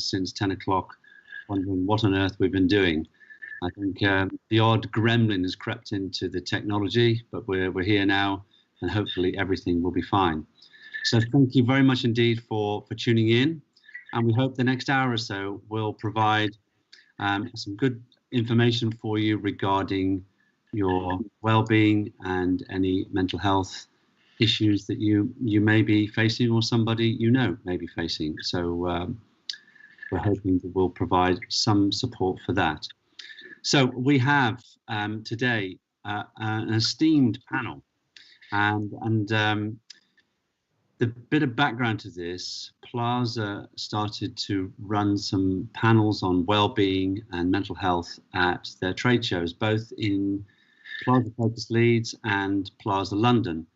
since 10 o'clock, wondering what on earth we've been doing. I think the odd gremlin has crept into the technology, but we're here now, and hopefully everything will be fine. So thank you very much indeed for tuning in, and we hope the next hour or so will provide some good information for you regarding your well-being and any mental health issues that you may be facing, or somebody you know may be facing. So we're hoping that we'll provide some support for that. So we have today an esteemed panel, and the bit of background to this: Plaza started to run some panels on well-being and mental health at their trade shows, both in Plaza Focus Leeds and Plaza London.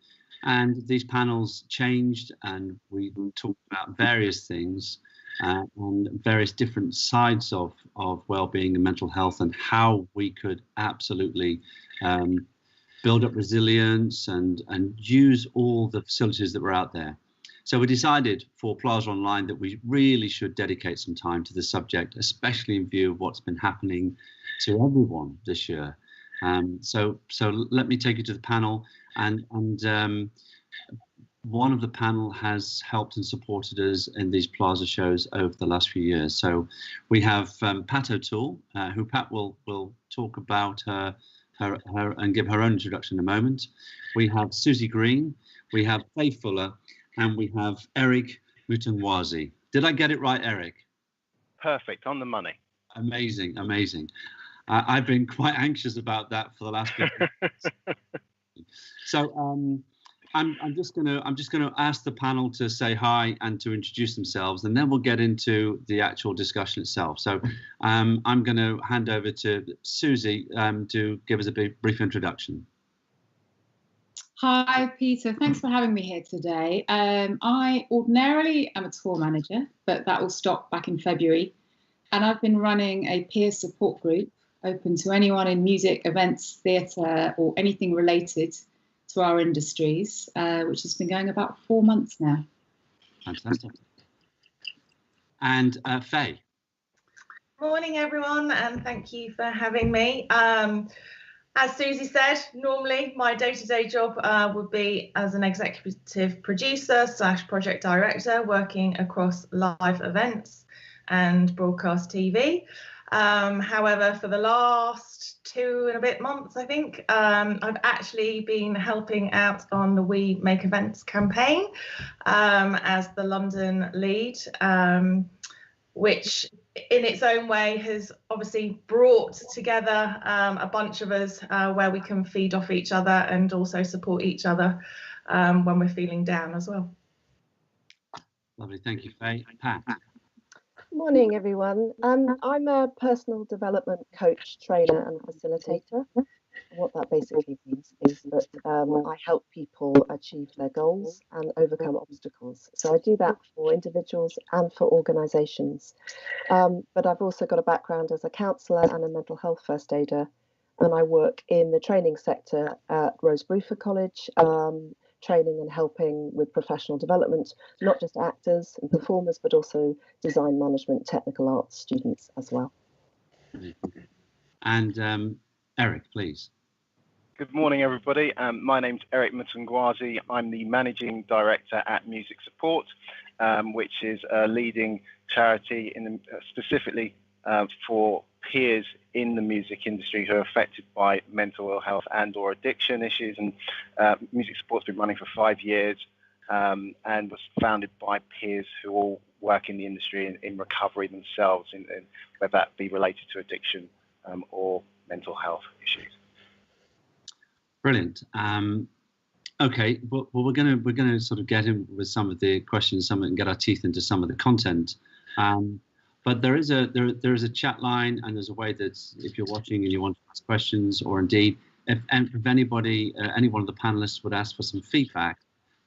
And these panels changed, and we talked about various things and various different sides of well-being and mental health, and how we could absolutely build up resilience and use all the facilities that were out there. So we decided for Plaza Online that we really should dedicate some time to the subject, especially in view of what's been happening to everyone this year. So let me take you to the panel, and one of the panel has helped and supported us in these Plaza shows over the last few years. So we have Pat O'Toole, who Pat will talk about her and give her own introduction in a moment. We have Susie Green, we have Faye Fuller, and we have Eric Mutungwazi. Did I get it right, Eric? Perfect, on the money. Amazing, amazing. I've been quite anxious about that for the last few months. So I'm just going to ask the panel to say hi and to introduce themselves, and then we'll get into the actual discussion itself. So I'm going to hand over to Susie to give us a brief introduction. Hi, Peter. Thanks for having me here today. I ordinarily am a tour manager, but that will stop back in February. And I've been running a peer support group open to anyone in music, events, theatre, or anything related to our industries, which has been going about 4 months now. Fantastic. And Faye. Morning, everyone, and thank you for having me. As Susie said, normally my day-to-day job would be as an executive producer / project director, working across live events and broadcast TV. However, for the last 2 and a bit months, I think, I've actually been helping out on the We Make Events campaign as the London lead, which in its own way has obviously brought together a bunch of us where we can feed off each other and also support each other when we're feeling down as well. Lovely, thank you, Faye. Pat. Morning, everyone. I'm a personal development coach, trainer and facilitator. What that basically means is that I help people achieve their goals and overcome obstacles. So I do that for individuals and for organisations. But I've also got a background as a counsellor and a mental health first aider, and I work in the training sector at Rose Bruford College, training and helping with professional development, not just actors and performers, but also design management, technical arts students as well. And Eric, please. Good morning, everybody. My name's Eric Mutungwazi. I'm the Managing Director at Music Support, which is a leading charity specifically for peers in the music industry who are affected by mental health and or addiction issues. And Music Support's been running for 5 years and was founded by peers who all work in the industry in recovery themselves, in whether that be related to addiction or mental health issues. Brilliant. Okay, well we're gonna sort of get in with some of the questions, and get our teeth into some of the content. But there is a chat line, and there's a way that if you're watching and you want to ask questions, or indeed if anybody, any one of the panelists would ask for some feedback,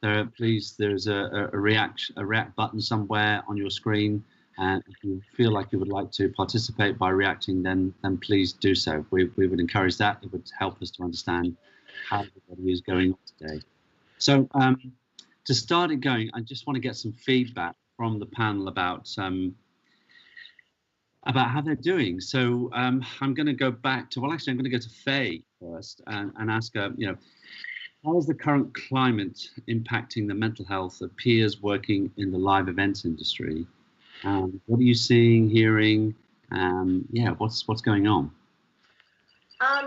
there's a react button somewhere on your screen, and if you feel like you would like to participate by reacting, then please do so. We would encourage that. It would help us to understand how everybody is going on today. So to start it going, I just want to get some feedback from the panel about about how they're doing. So I'm going to go back to, I'm going to go to Faye first and ask her, how is the current climate impacting the mental health of peers working in the live events industry? What are you seeing, hearing? What's going on?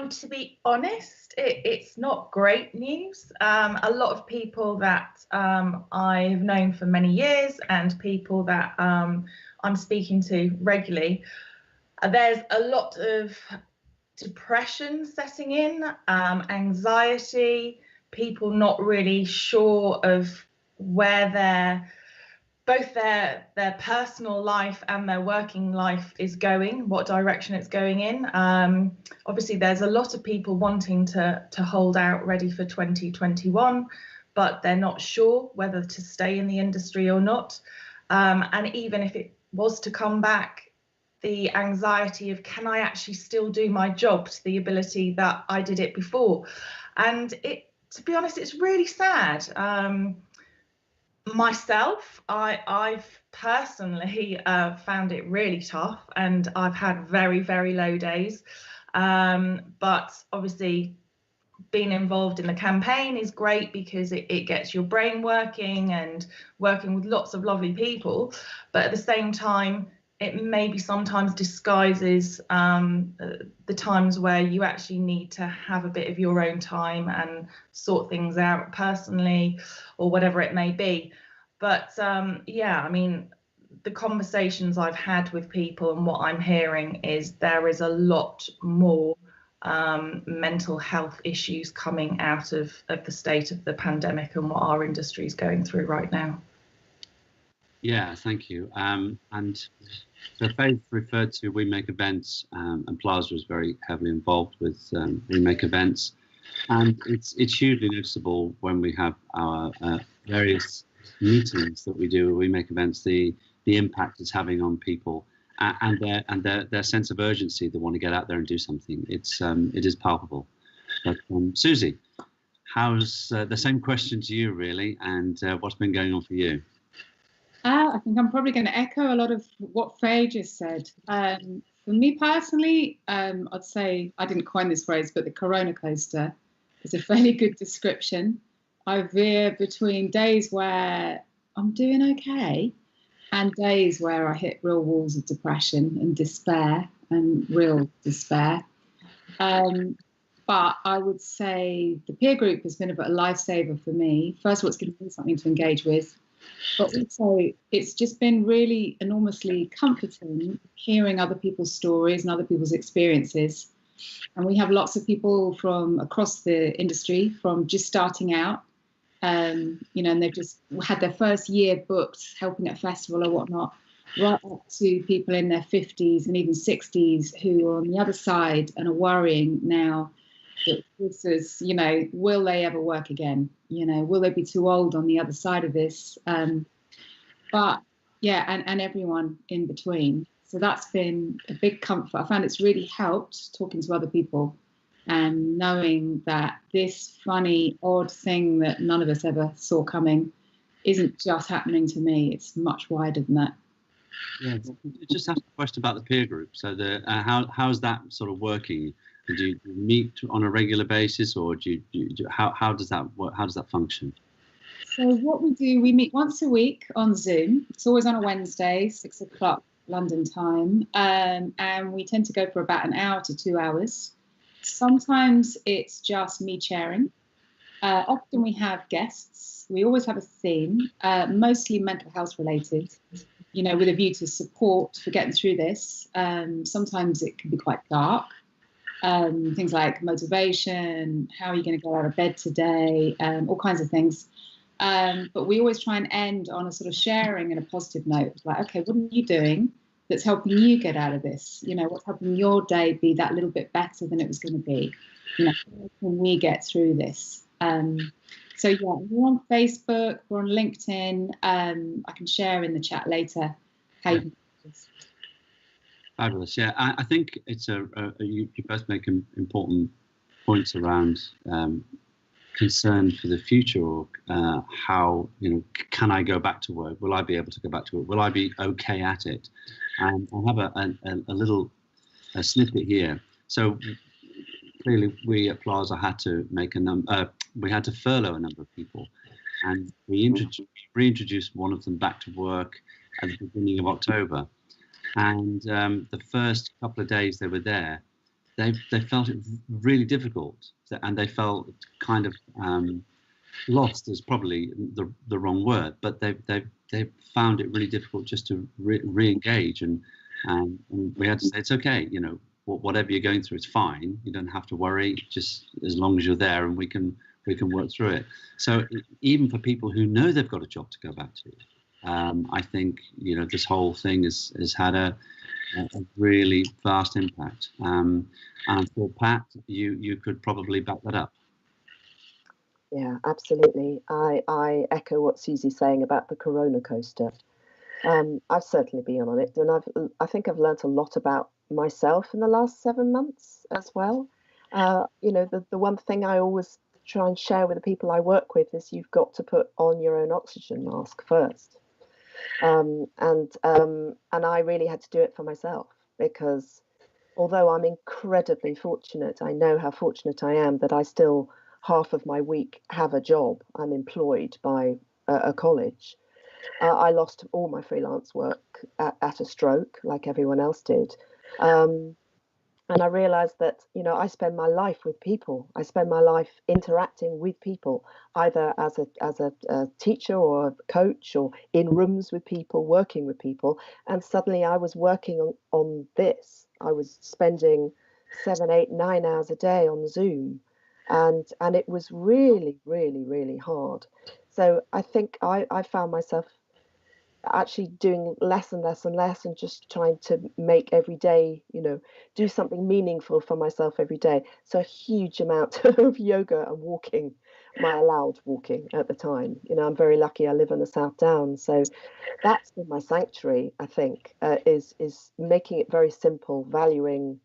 To be honest, it's not great news. A lot of people that I've known for many years and people that I'm speaking to regularly, there's a lot of depression setting in, anxiety, people not really sure of where both their personal life and their working life is going, what direction it's going in. Obviously, there's a lot of people wanting to hold out ready for 2021, but they're not sure whether to stay in the industry or not. And even if it was to come back, the anxiety of, can I actually still do my job to the ability that I did it before? And to be honest, it's really sad. Myself, I've personally found it really tough, and I've had very, very low days. But obviously, being involved in the campaign is great because it gets your brain working and working with lots of lovely people. But at the same time, it maybe sometimes disguises the times where you actually need to have a bit of your own time and sort things out personally or whatever it may be. But the conversations I've had with people and what I'm hearing is there is a lot more mental health issues coming out of the state of the pandemic and what our industry is going through right now. Yeah, thank you. And so Faith referred to We Make Events, and Plaza is very heavily involved with We Make Events. And it's hugely noticeable when we have our various meetings that we do, We Make Events, the impact it's having on people and their sense of urgency. They want to get out there and do something. It is palpable. But Susie, how's the same question to you really, and what's been going on for you? I think I'm probably going to echo a lot of what Faye just said. For me personally, I'd say, I didn't coin this phrase, but the corona coaster is a fairly good description. I veer between days where I'm doing okay and days where I hit real walls of depression and despair and real despair. But I would say the peer group has been a bit of a lifesaver for me. First of all, it's given me something to engage with. But also, it's just been really enormously comforting hearing other people's stories and other people's experiences. And we have lots of people from across the industry, from just starting out, and they've just had their first year booked, helping at a festival or whatnot, right up to people in their 50s and even 60s who are on the other side and are worrying now that this is, will they ever work again? Will they be too old on the other side of this? And everyone in between. So that's been a big comfort. I found it's really helped talking to other people and knowing that this funny, odd thing that none of us ever saw coming isn't just happening to me. It's much wider than that. Yeah, just ask a question about the peer group. So how's that sort of working? Do you meet on a regular basis, or how does that work? How does that function? So what we do, we meet once a week on Zoom. It's always on a Wednesday, 6 o'clock London time, and we tend to go for about an hour to 2 hours. Sometimes it's just me chairing. Often we have guests. We always have a theme, mostly mental health related, with a view to support for getting through this. Sometimes it can be quite dark. Things like motivation, how are you going to get out of bed today, all kinds of things. But we always try and end on a sort of sharing and a positive note. Like, okay, what are you doing that's helping you get out of this? What's helping your day be that little bit better than it was going to be? How can we get through this? We're on Facebook, we're on LinkedIn. I can share in the chat later how you can do this. Fabulous. Yeah, I think it's you both make important points around concern for the future, or how can I go back to work? Will I be able to go back to work? Will I be okay at it? And I have a little snippet here. So clearly, we at Plaza had to make we had to furlough a number of people, and we reintroduced one of them back to work at the beginning of October. And the first couple of days they were there, they felt it really difficult, and they felt kind of lost is probably the wrong word, but they found it really difficult just to re-engage, and we had to say it's okay, you know, whatever you're going through, it's fine. You don't have to worry, just as long as you're there, and we can work through it. So even for people who know they've got a job to go back to, I think, you know, this whole thing has had a really vast impact. And for Pat, you could probably back that up. Yeah, absolutely. I echo what Susie's saying about the Corona coaster. I've certainly been on it, and I think I've learnt a lot about myself in the last 7 months as well. You know, the one thing I always try and share with the people I work with is you've got to put on your own oxygen mask first. And I really had to do it for myself, because although I'm incredibly fortunate, I know how fortunate I am that I still half of my week have a job. I'm employed by a college. I lost all my freelance work at a stroke, like everyone else did. And I realized that, you know, I spend my life with people. I spend my life interacting with people, either as a teacher or a coach, or in rooms with people, working with people. And suddenly I was working on this. I was spending 7, 8, 9 hours a day on Zoom. And it was really, really, really hard. So I think I found myself actually doing less and less and less, and just trying to make every day, you know, do something meaningful for myself every day. So a huge amount of yoga and walking, my allowed walking at the time. You know, I'm very lucky I live in the South Downs, so that's been my sanctuary, I think, is making it very simple, valuing,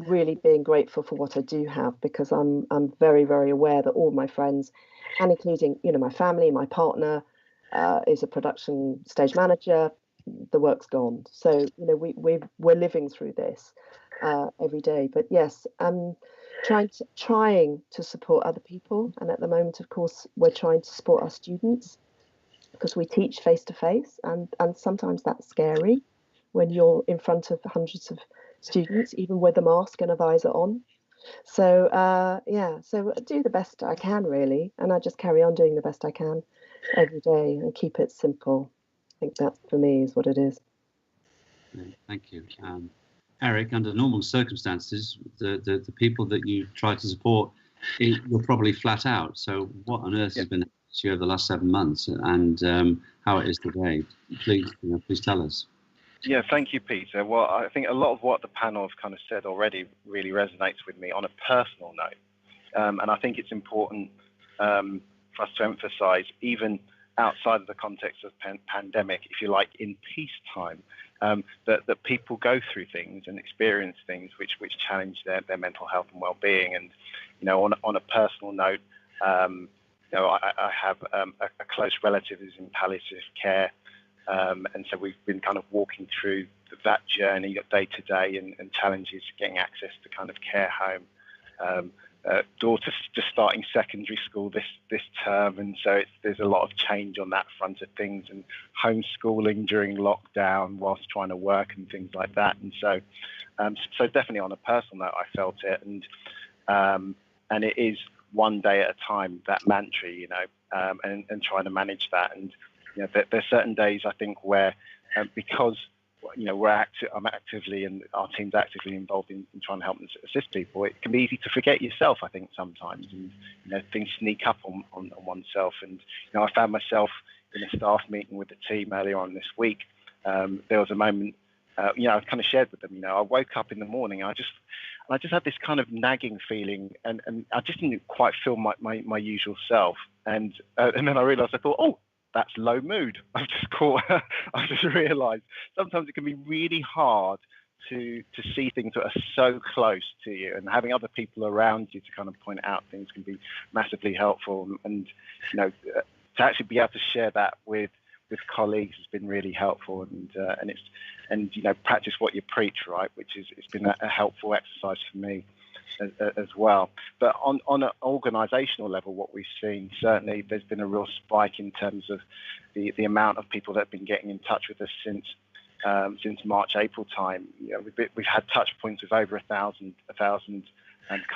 really being grateful for what I do have, because I'm very, very aware that all my friends, and including, you know, my family, my partner, is a production stage manager. The work's gone, so you know we're living through this every day. But yes, I'm trying to support other people, and at the moment, of course, we're trying to support our students, because we teach face to face, and sometimes that's scary when you're in front of hundreds of students, even with a mask and a visor on. So yeah, so I do the best I can, really, and I just carry on doing the best I can every day and keep it simple. I think that for me is what it is. Thank you. Eric, under normal circumstances, the people that you try to support, you're probably flat out. So what on earth has been happening to you over the last 7 months, and how it is today? Please tell us. Yeah, thank you, Peter. Well, I think a lot of what the panel have kind of said already really resonates with me on a personal note. And I think it's important for us to emphasize, even outside of the context of pandemic, if you like, in peacetime, that people go through things and experience things which challenge their mental health and well-being. And, you know, on a personal note, you know, I have a close relative who's in palliative care. And so we've been kind of walking through that journey day to day, and challenges getting access to kind of care home. Daughter's just starting secondary school this term, and so there's a lot of change on that front of things, and homeschooling during lockdown whilst trying to work and things like that. And so definitely on a personal note, I felt it, and it is one day at a time, that mantra, you know, and trying to manage that. And you know, there's certain days I think where because you know I'm actively, and our team's actively involved in trying to help and assist people, it can be easy to forget yourself, I think, sometimes, and you know, things sneak up on oneself. And you know, I found myself in a staff meeting with the team earlier on this week. There was a moment, you know, I kind of shared with them, you know, I woke up in the morning, I just had this kind of nagging feeling, and I just didn't quite feel my usual self. And then I realised, I thought, oh, that's low mood. I've just realised sometimes it can be really hard to see things that are so close to you, and having other people around you to kind of point out things can be massively helpful. And you know, to actually be able to share that with colleagues has been really helpful. And and practice what you preach, right? Which is, it's been a helpful exercise for me as well. But on an organisational level, what we've seen, certainly there's been a real spike in terms of the amount of people that have been getting in touch with us since March, April time. We've had touch points with over 1,000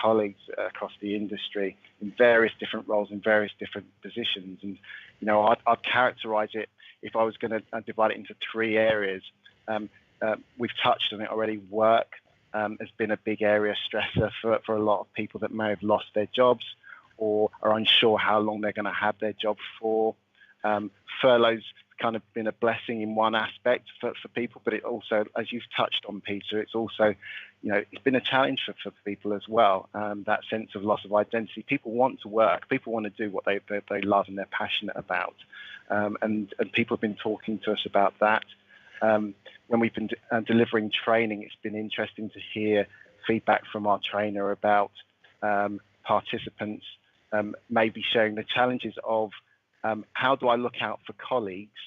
colleagues across the industry in various different roles, in various different positions. And I'd characterise it, if I was going to divide it into 3 areas. We've touched on it already. Work has been a big area stressor for a lot of people that may have lost their jobs or are unsure how long they're going to have their job for. Furloughs kind of been a blessing in one aspect for people, but it also, as you've touched on, Peter, it's also, it's been a challenge for people as well. That sense of loss of identity. People want to work. People want to do what they love and they're passionate about. And people have been talking to us about that. When we've been delivering training, it's been interesting to hear feedback from our trainer about participants maybe sharing the challenges of how do I look out for colleagues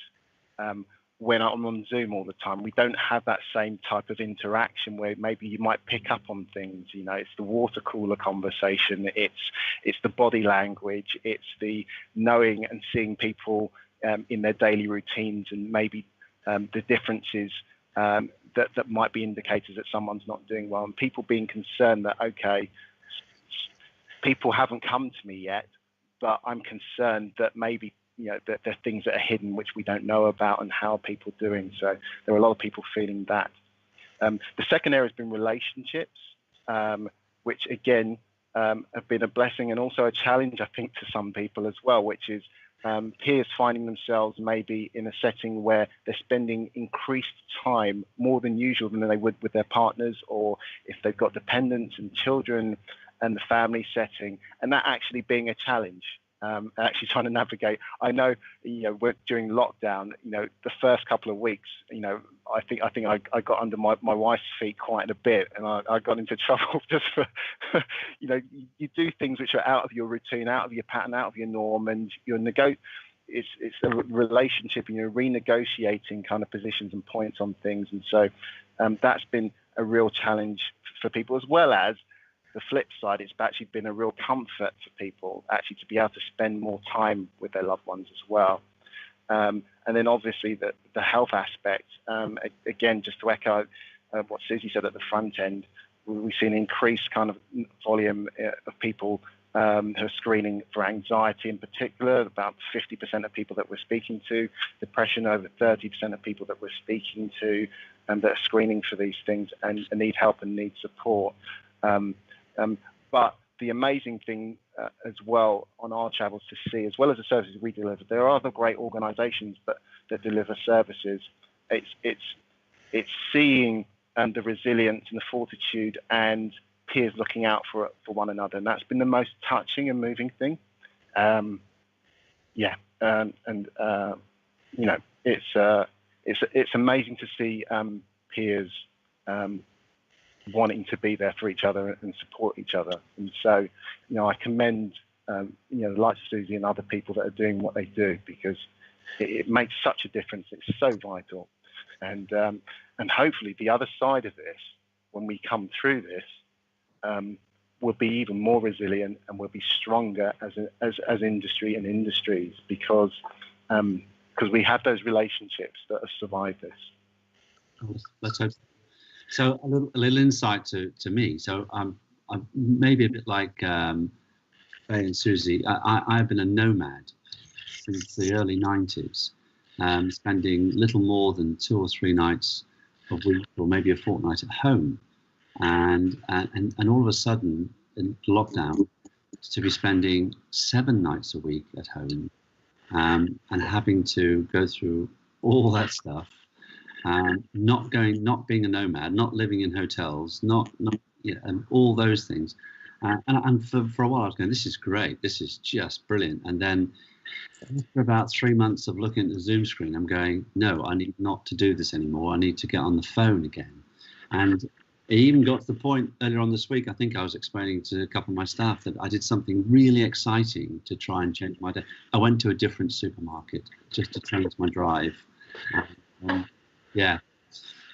when I'm on Zoom all the time? We don't have that same type of interaction where maybe you might pick up on things. It's the water cooler conversation. It's the body language. It's the knowing and seeing people in their daily routines, and maybe the differences that might be indicators that someone's not doing well, and people being concerned that, okay, people haven't come to me yet, but I'm concerned that maybe that there are things that are hidden which we don't know about, and how are people doing. So there are a lot of people feeling that. The second area has been relationships, which again have been a blessing and also a challenge, I think, to some people as well, which is peers finding themselves maybe in a setting where they're spending increased time, more than usual, than they would with their partners, or if they've got dependents and children and the family setting, and that actually being a challenge. Actually trying to navigate. I know, we're during lockdown, the first couple of weeks, I think I got under my wife's feet quite a bit, and I got into trouble just for, you do things which are out of your routine, out of your pattern, out of your norm, and it's a relationship, and you're renegotiating kind of positions and points on things. And so that's been a real challenge for people, as well as the flip side. It's actually been a real comfort for people actually to be able to spend more time with their loved ones as well. And then obviously the health aspect, again, just to echo what Susie said at the front end, we've seen increased kind of volume of people who are screening for anxiety in particular, about 50% of people that we're speaking to, depression, over 30% of people that we're speaking to, and that are screening for these things and need help and need support. But the amazing thing as well on our travels to see, as well as the services we deliver, there are other great organisations that deliver services. It's seeing the resilience and the fortitude and peers looking out for one another, and that's been the most touching and moving thing. It's amazing to see peers wanting to be there for each other and support each other. And so, I commend, the likes of Susie and other people that are doing what they do, because it makes such a difference. It's so vital. And hopefully the other side of this, when we come through this, we'll be even more resilient, and we'll be stronger as industry and industries, because we have those relationships that have survived this. Let's hope so. So a little insight to me. So I'm maybe a bit like Faye and Susie. I've been a nomad since the early 90s, spending little more than 2 or 3 nights a week, or maybe a fortnight at home, and all of a sudden in lockdown, to be spending 7 nights a week at home, and having to go through all that stuff. Not being a nomad, not living in hotels, and all those things. And for a while I was going, this is great, this is just brilliant. And then after about 3 months of looking at the Zoom screen, I'm going, no, I need not to do this anymore. I need to get on the phone again. And it even got to the point earlier on this week, I think I was explaining to a couple of my staff that I did something really exciting to try and change my day. I went to a different supermarket just to change my drive.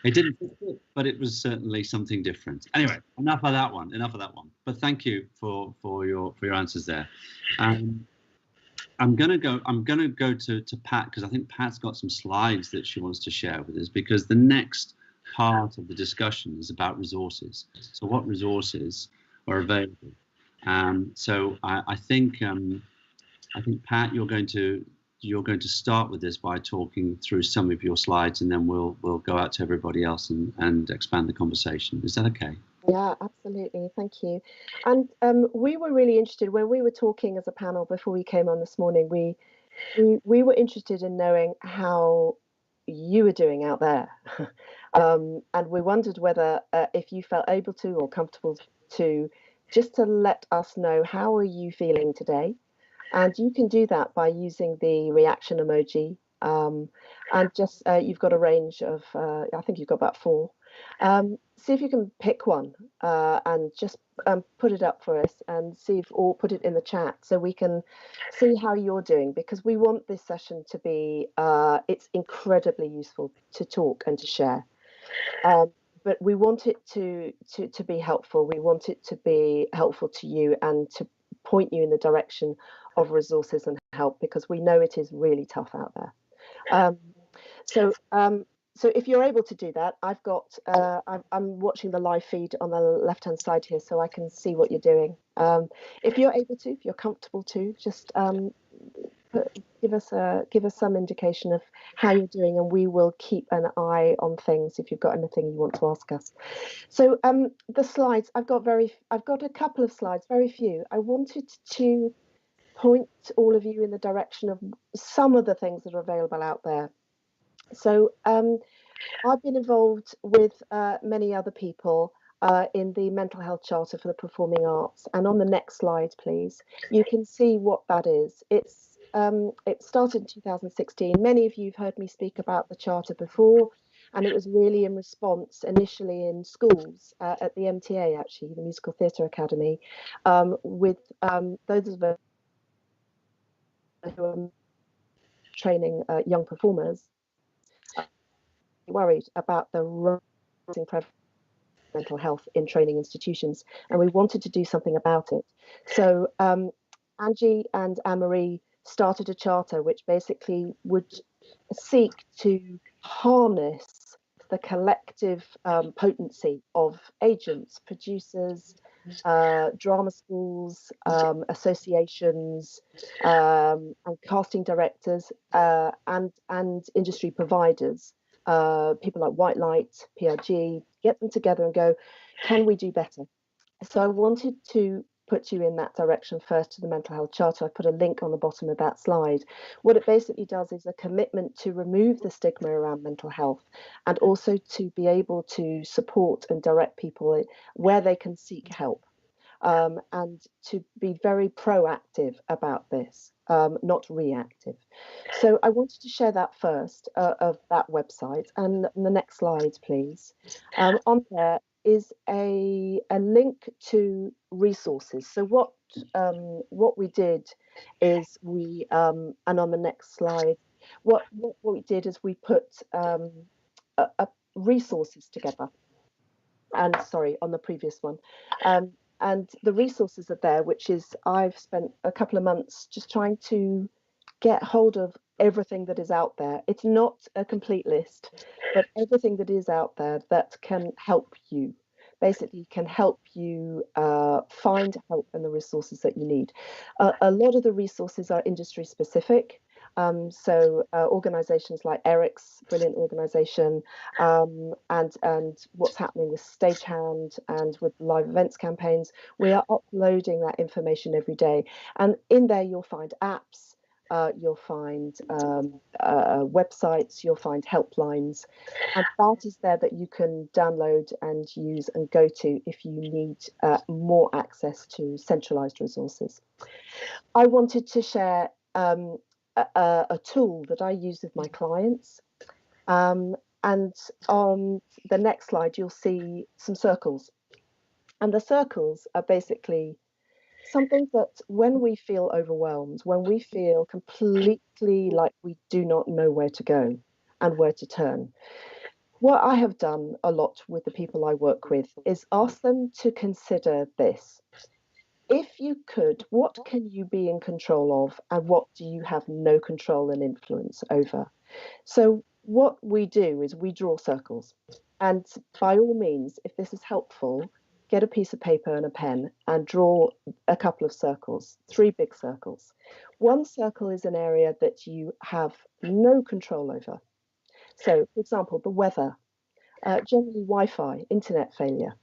It didn't fix it, but it was certainly something different. Anyway, enough of that one. But thank you for your answers there. I'm gonna go to Pat, because I think Pat's got some slides that she wants to share with us, because the next part of the discussion is about resources. So what resources are available? So I think Pat, you're going to start with this by talking through some of your slides, and then we'll go out to everybody else and expand the conversation. Is that okay? Yeah, absolutely. Thank you. And we were really interested when we were talking as a panel before we came on this morning. We were interested in knowing how you were doing out there, and we wondered whether if you felt able to or comfortable to just to let us know how are you feeling today. And you can do that by using the reaction emoji. And just you've got a range of, I think you've got about 4. See if you can pick one and just put it up for us and see if, or put it in the chat so we can see how you're doing, because we want this session to be, it's incredibly useful to talk and to share. But we want it to be helpful. We want it to be helpful to you and to point you in the direction of resources and help, because we know it is really tough out there. So if you're able to do that, I've got I'm watching the live feed on the left-hand side here, so I can see what you're doing. If you're able to, if you're comfortable to, just give us some indication of how you're doing, and we will keep an eye on things if you've got anything you want to ask us. So the slides, I've got a couple of slides, very few. I wanted to point all of you in the direction of some of the things that are available out there. So I've been involved with many other people in the Mental Health Charter for the Performing Arts. And on the next slide, please, you can see what that is. It started in 2016. Many of you have heard me speak about the Charter before, and it was really in response initially in schools at the MTA, actually, the Musical Theatre Academy, with those of us who are training young performers, worried about the rising prevalence of mental health in training institutions, and we wanted to do something about it. So Angie and Anne-Marie started a charter which basically would seek to harness the collective potency of agents, producers, drama schools, associations, and casting directors, and industry providers, people like White Light, PRG, get them together and go, can we do better? So I wanted to put you in that direction first to the Mental Health Charter. I put a link on the bottom of that slide. What it basically does is a commitment to remove the stigma around mental health, and also to be able to support and direct people where they can seek help, and to be very proactive about this, not reactive. So I wanted to share that first of that website. And the next slide, please. On there is a link to resources. So what we did is we and on the next slide, what we did is we put resources together. And sorry, on the previous one. And the resources are there, which is I've spent a couple of months just trying to get hold of everything that is out there. It's not a complete list, but everything that is out there that can help you, basically can help you find help and the resources that you need. A lot of the resources are industry specific. So organisations like Eric's brilliant organisation, and what's happening with Stagehand and with live events campaigns, we are uploading that information every day. And in there you'll find apps, you'll find websites, you'll find helplines, and that is there that you can download and use and go to if you need more access to centralised resources. I wanted to share a tool that I use with my clients, and on the next slide you'll see some circles, and the circles are basically something that when we feel overwhelmed, when we feel completely like we do not know where to go and where to turn, What I have done a lot with the people I work with is ask them to consider this. If you could, what can you be in control of, and what do you have no control and influence over? So what we do is we draw circles. And by all means, if this is helpful, get a piece of paper and a pen and draw a couple of circles, 3 big circles. One circle is an area that you have no control over. So, for example, the weather, generally Wi-Fi, internet failure,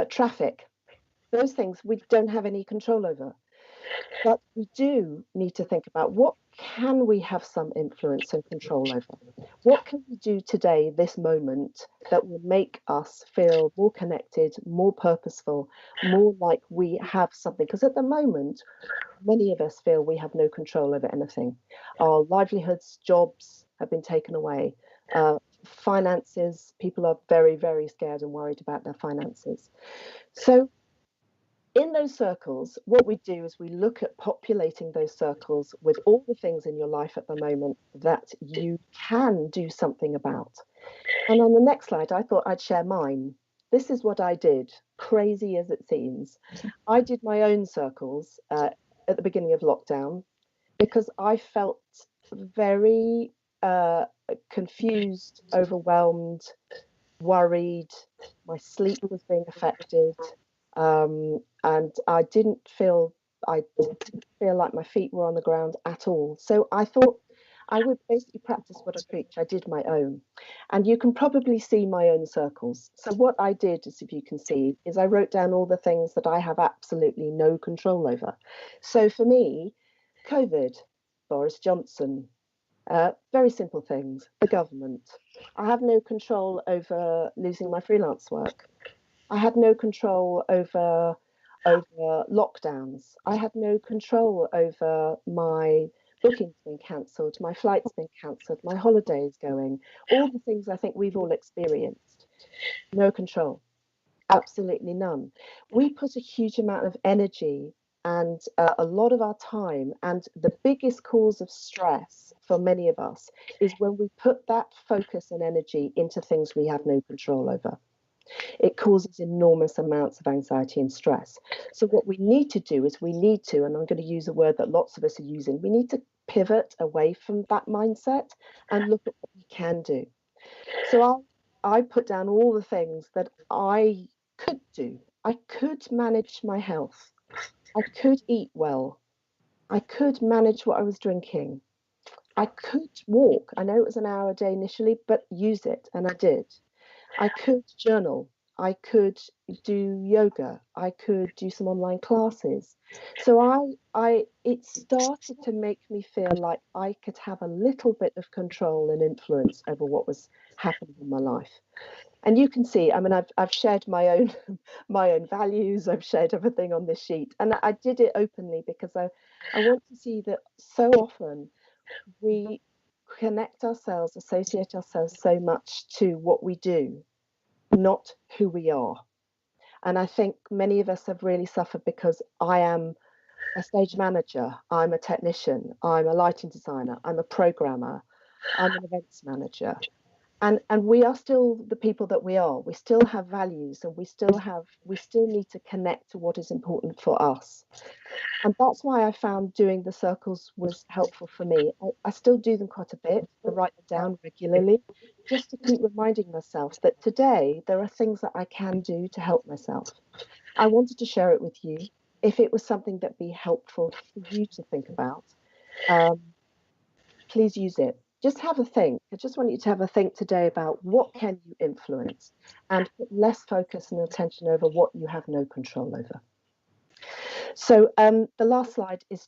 traffic, those things we don't have any control over. But we do need to think about what can we have some influence and control over? What can we do today, this moment, that will make us feel more connected, more purposeful, more like we have something? Because at the moment, many of us feel we have no control over anything. Our livelihoods, jobs have been taken away. Finances, people are very, very scared and worried about their finances. So in those circles, what we do is we look at populating those circles with all the things in your life at the moment that you can do something about. And on the next slide, I thought I'd share mine. This is what I did, crazy as it seems. I did my own circles at the beginning of lockdown because I felt very confused, overwhelmed, worried. My sleep was being affected. And I didn't feel like my feet were on the ground at all. So I thought I would basically practice what I preach. I did my own. And you can probably see my own circles. So what I did, as if you can see, is I wrote down all the things that I have absolutely no control over. So for me, COVID, Boris Johnson, very simple things, the government. I have no control over losing my freelance work. I had no control over lockdowns. I had no control over my bookings being cancelled, my flights being cancelled, my holidays going, all the things I think we've all experienced. No control, absolutely none. We put a huge amount of energy and a lot of our time, and the biggest cause of stress for many of us is when we put that focus and energy into things we have no control over. It causes enormous amounts of anxiety and stress. So what we need to do is we need to, and I'm going to use a word that lots of us are using, we need to pivot away from that mindset and look at what we can do. So I put down all the things that I could do. I could manage my health. I could eat well. I could manage what I was drinking. I could walk. I know it was an hour a day initially, but use it, and I did. I could journal. I could do yoga. I could do some online classes. So it started to make me feel like I could have a little bit of control and influence over what was happening in my life. And you can see, I mean, I've shared my own values. I've shared everything on this sheet, and I did it openly because I want to see that so often we connect ourselves, associate ourselves so much to what we do, not who we are. And I think many of us have really suffered because I am a stage manager, I'm a technician, I'm a lighting designer, I'm a programmer, I'm an events manager. And we are still the people that we are. We still have values, and we still need to connect to what is important for us. And that's why I found doing the circles was helpful for me. I still do them quite a bit. I write them down regularly just to keep reminding myself that today there are things that I can do to help myself. I wanted to share it with you. If it was something that'd be helpful for you to think about, please use it. Just have a think. I just want you to have a think today about what can you influence, and put less focus and attention over what you have no control over. So the last slide is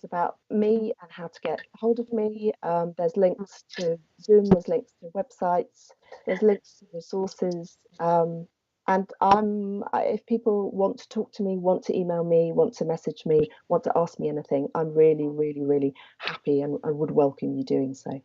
about me and how to get hold of me. There's links to Zoom, there's links to websites, there's links to resources. And if people want to talk to me, want to email me, want to message me, want to ask me anything, I'm really, really, really happy, and I would welcome you doing so.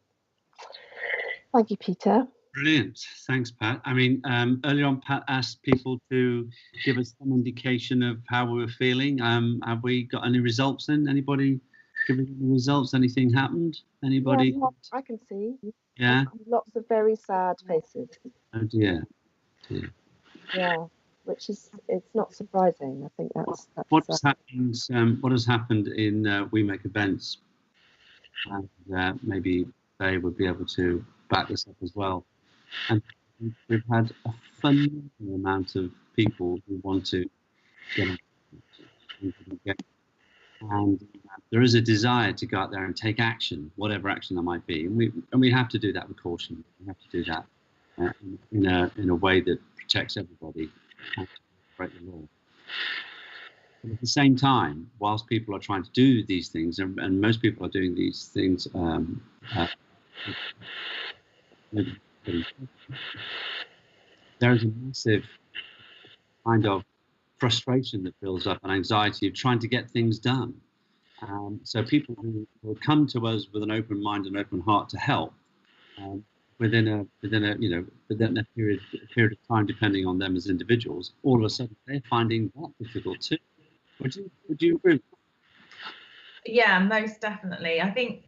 Thank you, Peter. Brilliant. Thanks, Pat. I mean, earlier on, Pat asked people to give us some indication of how we were feeling. Have we got any results then? Anybody giving the results? Anything happened? Anybody? Yeah, I can see. Yeah. Lots of very sad faces. Oh dear. Yeah, which is, it's not surprising. I think that's What has happened in We Make Events, and maybe they would be able to back this up as well. And we've had a phenomenal amount of people who want to get on, and there is a desire to go out there and take action, whatever action that might be, and we have to do that with caution. We have to do that in a way that protects everybody and break the law. But at the same time, whilst people are trying to do these things, and most people are doing these things, there is a massive kind of frustration that builds up and anxiety of trying to get things done. So people who will come to us with an open mind and open heart to help, within a period of time, depending on them as individuals, all of a sudden they're finding that difficult too. Would you agree? Yeah, most definitely. I think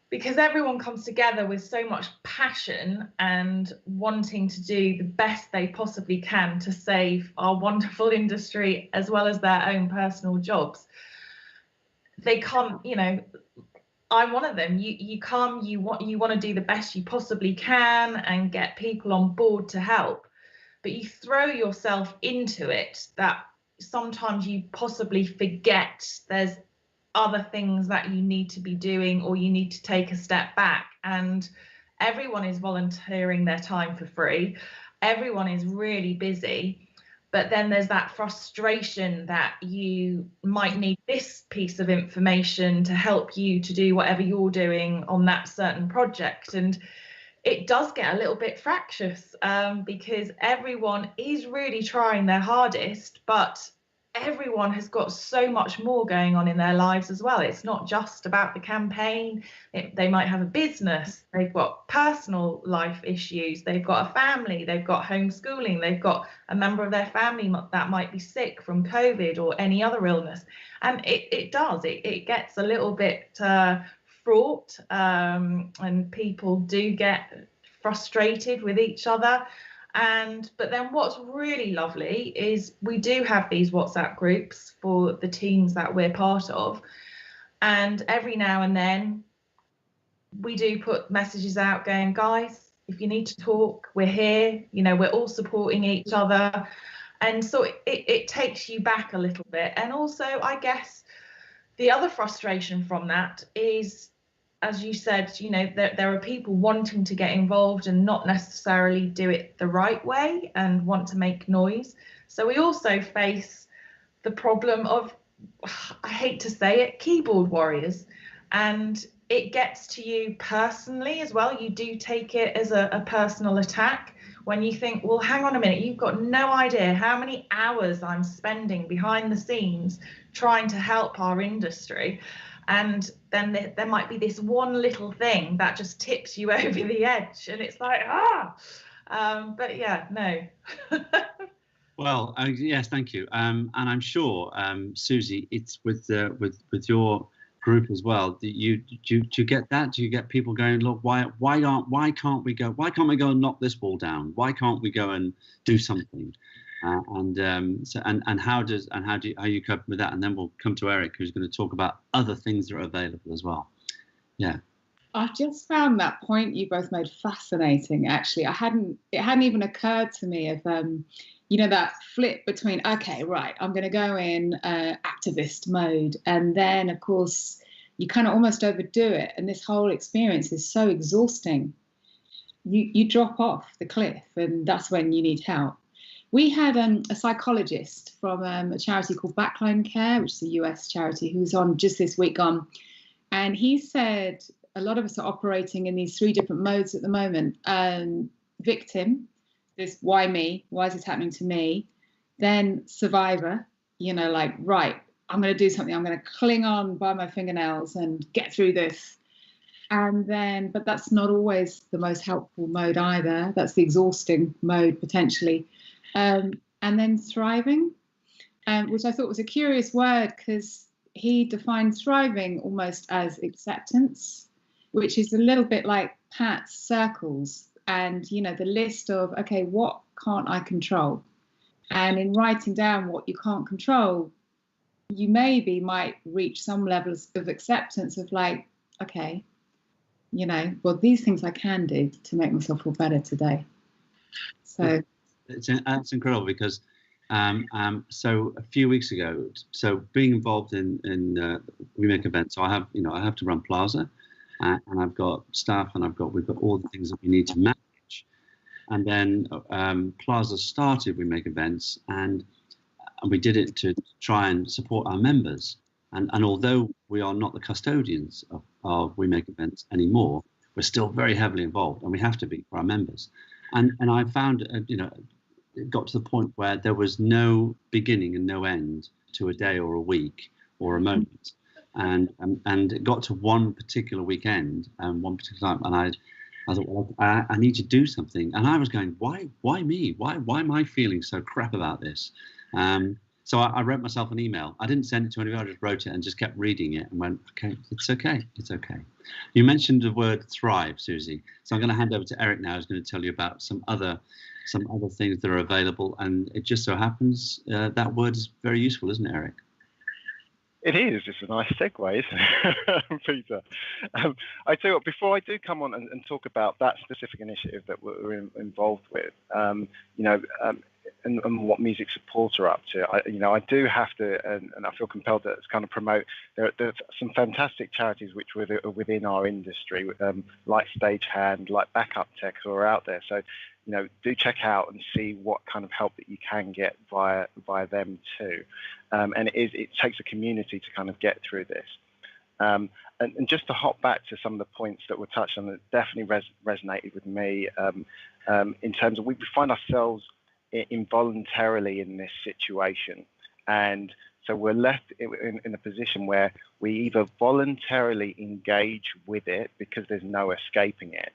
because everyone comes together with so much passion and wanting to do the best they possibly can to save our wonderful industry as well as their own personal jobs. They can't, I'm one of them. You come, you want to do the best you possibly can and get people on board to help, but you throw yourself into it that sometimes you possibly forget there's other things that you need to be doing, or you need to take a step back. And everyone is volunteering their time for free. Everyone is really busy. But then there's that frustration that you might need this piece of information to help you to do whatever you're doing on that certain project. And it does get a little bit fractious because everyone is really trying their hardest, but everyone has got so much more going on in their lives as well. It's not just about the campaign. They might have a business, they've got personal life issues, they've got a family, they've got homeschooling, they've got a member of their family that might be sick from COVID or any other illness. And it gets a little bit fraught, and people do get frustrated with each other. But then what's really lovely is we do have these WhatsApp groups for the teams that we're part of, and every now and then we do put messages out going, guys, if you need to talk, we're here, we're all supporting each other. And so it takes you back a little bit. And also, I guess the other frustration from that is, as you said, there are people wanting to get involved and not necessarily do it the right way and want to make noise. So we also face the problem of, I hate to say it, keyboard warriors. And it gets to you personally as well. You do take it as a personal attack when you think, well, hang on a minute, you've got no idea how many hours I'm spending behind the scenes trying to help our industry. And then there might be this one little thing that just tips you over the edge, and it's like, but yeah, no. Well, yes, thank you. And I'm sure, Susie, it's with your group as well. Do you get that? Do you get people going, look, why can't we go and knock this wall down? Why can't we go and do something? How you cope with that? And then we'll come to Eric, who's going to talk about other things that are available as well. Yeah. I just found that point you both made fascinating. Actually, it hadn't even occurred to me of that flip between, okay, right, I'm going to go in activist mode, and then of course you kind of almost overdo it, and this whole experience is so exhausting. You drop off the cliff, and that's when you need help. We had a psychologist from a charity called Backline Care, which is a US charity, who's on just this week on. And he said a lot of us are operating in these three different modes at the moment. Victim, this why me? Why is this happening to me? Then survivor, like, right, I'm going to do something. I'm going to cling on by my fingernails and get through this. And then, but that's not always the most helpful mode either. That's the exhausting mode potentially. And then thriving, which I thought was a curious word, because he defined thriving almost as acceptance, which is a little bit like Pat's circles, and you know, the list of, okay, what can't I control? And in writing down what you can't control, you maybe might reach some levels of acceptance of like, okay, you know, well, these things I can do to make myself feel better today. So it's incredible because so a few weeks ago, so being involved in we make events, so I have to run Plaza, and I've got staff, and we've got all the things that we need to manage. And then Plaza started We Make Events, and we did it to try and support our members. And although we are not the custodians of We Make Events anymore, we're still very heavily involved, and we have to be for our members. And I found, it got to the point where there was no beginning and no end to a day or a week or a moment. And it got to one particular weekend and one particular time, and I thought, well, I need to do something. And I was going, why me? Why am I feeling so crap about this? So I wrote myself an email. I didn't send it to anybody. I just wrote it and just kept reading it and went, okay, it's okay. It's okay. You mentioned the word thrive, Susie. So I'm going to hand over to Eric now, who's going to tell you about some other things that are available. And it just so happens that word is very useful, isn't it, Eric? It is. It's a nice segue, isn't it, Peter? I tell you what, before I do come on and talk about that specific initiative that we're involved with, and what music support are up to, I do have to, and I feel compelled to kind of promote. There's some fantastic charities which are within our industry, like Stagehand, like Backup Tech, who are out there. So, do check out and see what kind of help that you can get via them too. And it takes a community to kind of get through this. And just to hop back to some of the points that were touched on that definitely resonated with me, in terms of we find ourselves involuntarily in this situation, and so we're left in a position where we either voluntarily engage with it because there's no escaping it,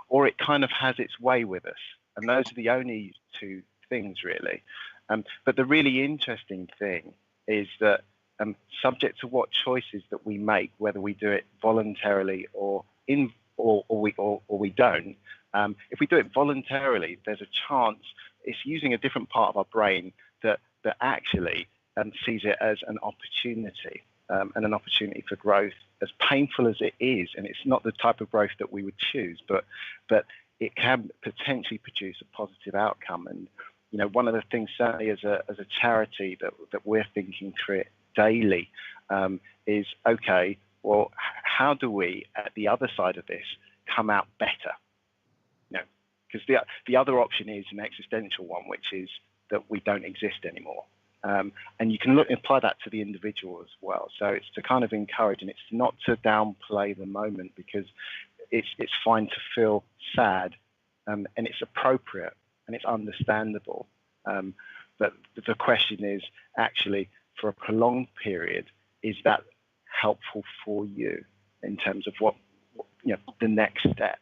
or it kind of has its way with us, and those are the only two things really. But the really interesting thing is that subject to what choices that we make, whether we do it voluntarily or we don't, if we do it voluntarily, there's a chance it's using a different part of our brain that actually sees it as an opportunity and an opportunity for growth, as painful as it is. And it's not the type of growth that we would choose, but it can potentially produce a positive outcome. And one of the things certainly as a charity that we're thinking through it daily is, okay, well, how do we at the other side of this come out better? Because the other option is an existential one, which is that we don't exist anymore. And you can apply that to the individual as well. So it's to kind of encourage, and it's not to downplay the moment, because it's fine to feel sad, and it's appropriate and it's understandable. But the question is actually, for a prolonged period, is that helpful for you in terms of what the next step?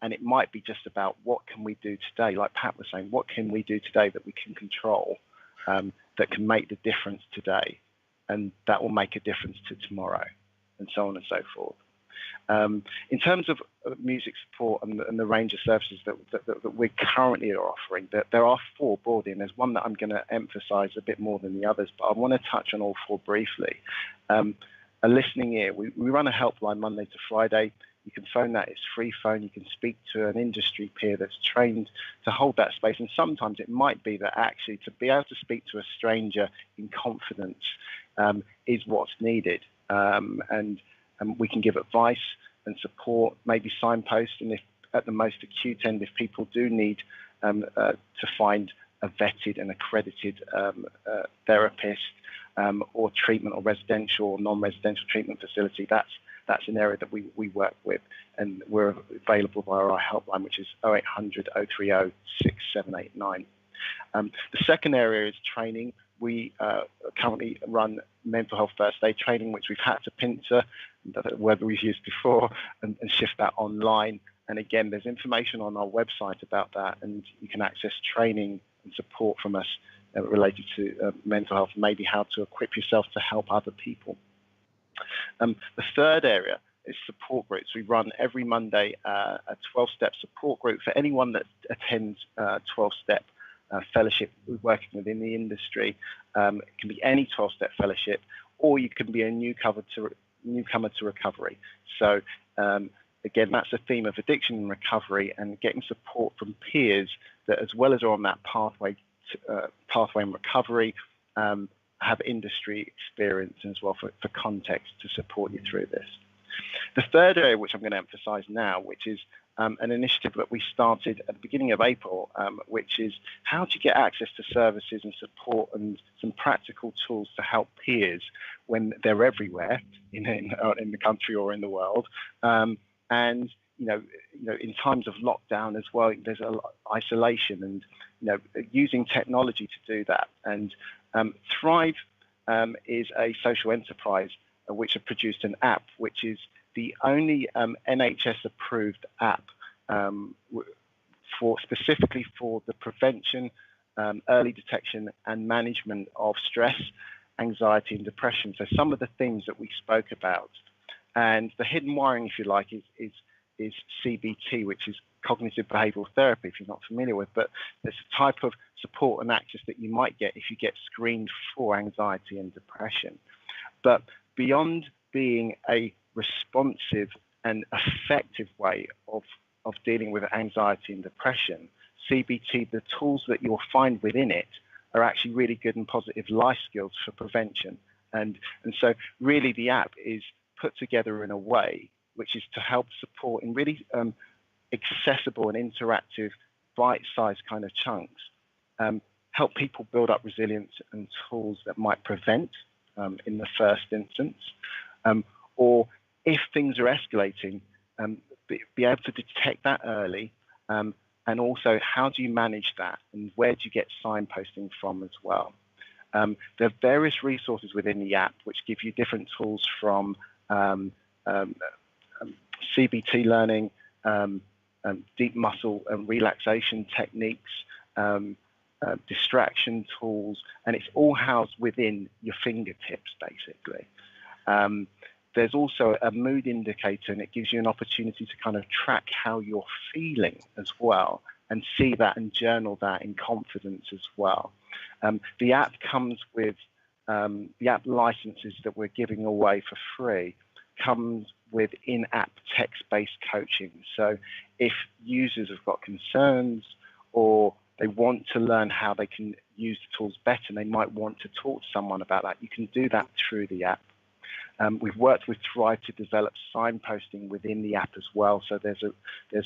And it might be just about what can we do today, like Pat was saying, what can we do today that we can control, that can make the difference today, and that will make a difference to tomorrow, and so on and so forth. In terms of music support and the range of services that we currently are offering, there are 4 broadly, and there's one that I'm going to emphasise a bit more than the others, but I want to touch on all 4 briefly. A listening ear. We run a helpline Monday to Friday. You can phone that. It's free phone. You can speak to an industry peer that's trained to hold that space. And sometimes it might be that actually to be able to speak to a stranger in confidence is what's needed. And we can give advice and support, maybe signpost. And if at the most acute end, if people do need to find a vetted and accredited therapist or treatment or residential or non-residential treatment facility, that's an area that we work with, and we're available via our helpline, which is 0800 030 6789. The second area is training. We currently run mental health first aid training, which we've had to pincer, the word we've used before, and shift that online. And again, there's information on our website about that, and you can access training and support from us related to mental health, and maybe how to equip yourself to help other people. The third area is support groups. We run every Monday a 12-step support group for anyone that attends 12-step fellowship working within the industry. It can be any 12-step fellowship, or you can be a newcomer to recovery. So again, that's a theme of addiction and recovery, and getting support from peers that, as well as are on that pathway in recovery, have industry experience as well for context to support you through this. The third area, which I'm going to emphasize now, which is an initiative that we started at the beginning of April, which is how to get access to services and support and some practical tools to help peers when they're everywhere in the country or in the world. And in times of lockdown as well, there's a lot of isolation, and using technology to do that. And Thrive is a social enterprise which have produced an app, which is the only NHS-approved app specifically for the prevention, early detection, and management of stress, anxiety, and depression. So some of the things that we spoke about, and the hidden wiring, if you like, is CBT, which is cognitive behavioural therapy, if you're not familiar with, but there's a type of support and access that you might get if you get screened for anxiety and depression. But beyond being a responsive and effective way of dealing with anxiety and depression, CBT, the tools that you'll find within it are actually really good and positive life skills for prevention. And so really the app is put together in a way which is to help support in really accessible and interactive, bite-sized kind of chunks, help people build up resilience and tools that might prevent in the first instance, or if things are escalating, be able to detect that early, and also how do you manage that, and where do you get signposting from as well. There are various resources within the app which give you different tools from CBT learning, deep muscle and relaxation techniques, distraction tools, and it's all housed within your fingertips, basically. There's also a mood indicator, and it gives you an opportunity to kind of track how you're feeling as well, and see that and journal that in confidence as well. The app comes with the app licenses that we're giving away for free, comes with in-app text-based coaching. So if users have got concerns or they want to learn how they can use the tools better, and they might want to talk to someone about that, you can do that through the app. We've worked with Thrive to develop signposting within the app as well. So there's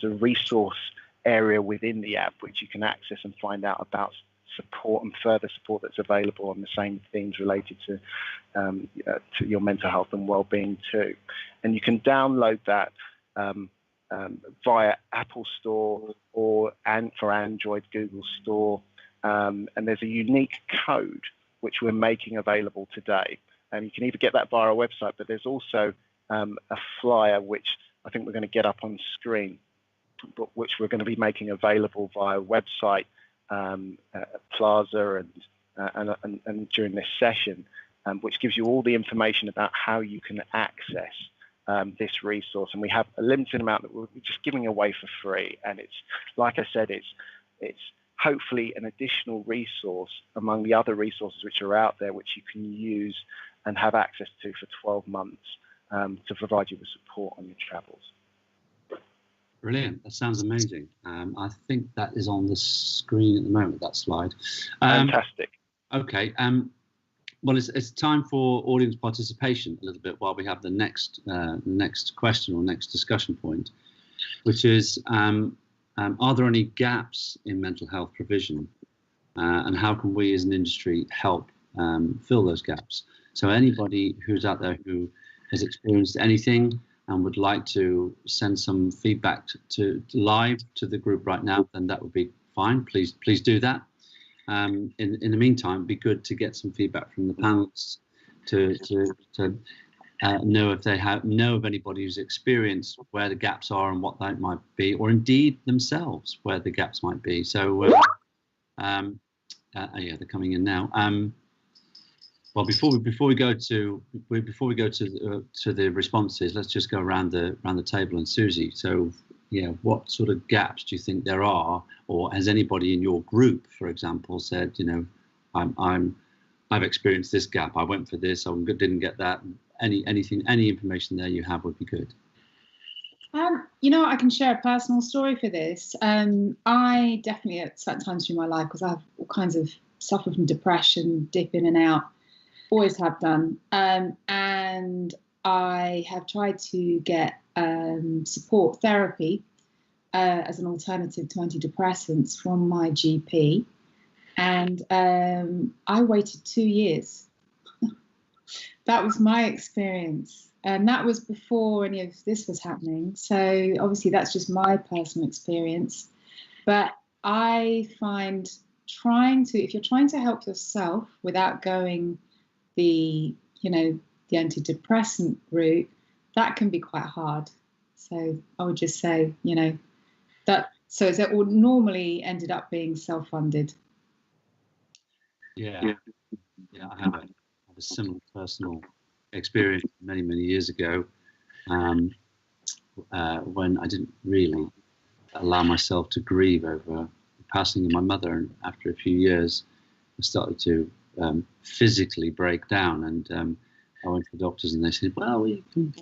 a resource area within the app which you can access and find out about support and further support that's available on the same themes related to your mental health and well-being too. And you can download that via Apple Store or for Android, Google Store. And there's a unique code which we're making available today. And you can either get that via our website, but there's also a flyer which I think we're going to get up on screen, but which we're going to be making available via website, Plaza, and during this session, which gives you all the information about how you can access this resource. And we have a limited amount that we're just giving away for free. And it's, like I said, it's hopefully an additional resource among the other resources which are out there, which you can use and have access to for 12 months to provide you with support on your travels. Brilliant. That sounds amazing. I think that is on the screen at the moment, that slide. Fantastic. Okay. Well, it's time for audience participation a little bit while we have the next question or next discussion point, which is, are there any gaps in mental health provision, and how can we as an industry help fill those gaps? So anybody who's out there who has experienced anything and would like to send some feedback to live to the group right now, then that would be fine. Please do that. In the meantime, it'd be good to get some feedback from the panelists to know if they know of anybody who's experienced where the gaps are and what that might be, or indeed themselves where the gaps might be. So yeah, they're coming in now. Well, before we go to the responses, let's just go around the table. And Susie, so yeah, what sort of gaps do you think there are, or has anybody in your group, for example, said, you know, I've experienced this gap. I went for this. I didn't get that. Any information there you have would be good. You know, I can share a personal story for this. I definitely at certain times through my life, because I have all kinds of suffer from depression, dip in and out, always have done. And I have tried to get support therapy as an alternative to antidepressants from my GP. And I waited 2 years. That was my experience. And that was before any of this was happening. So obviously that's just my personal experience. But I find if you're trying to help yourself without going the antidepressant route, that can be quite hard. So I would just say, you know, so it would normally ended up being self-funded. Yeah, I have a similar personal experience many years ago, when I didn't really allow myself to grieve over the passing of my mother, and after a few years I started to physically break down, and I went to the doctors and they said, well, we can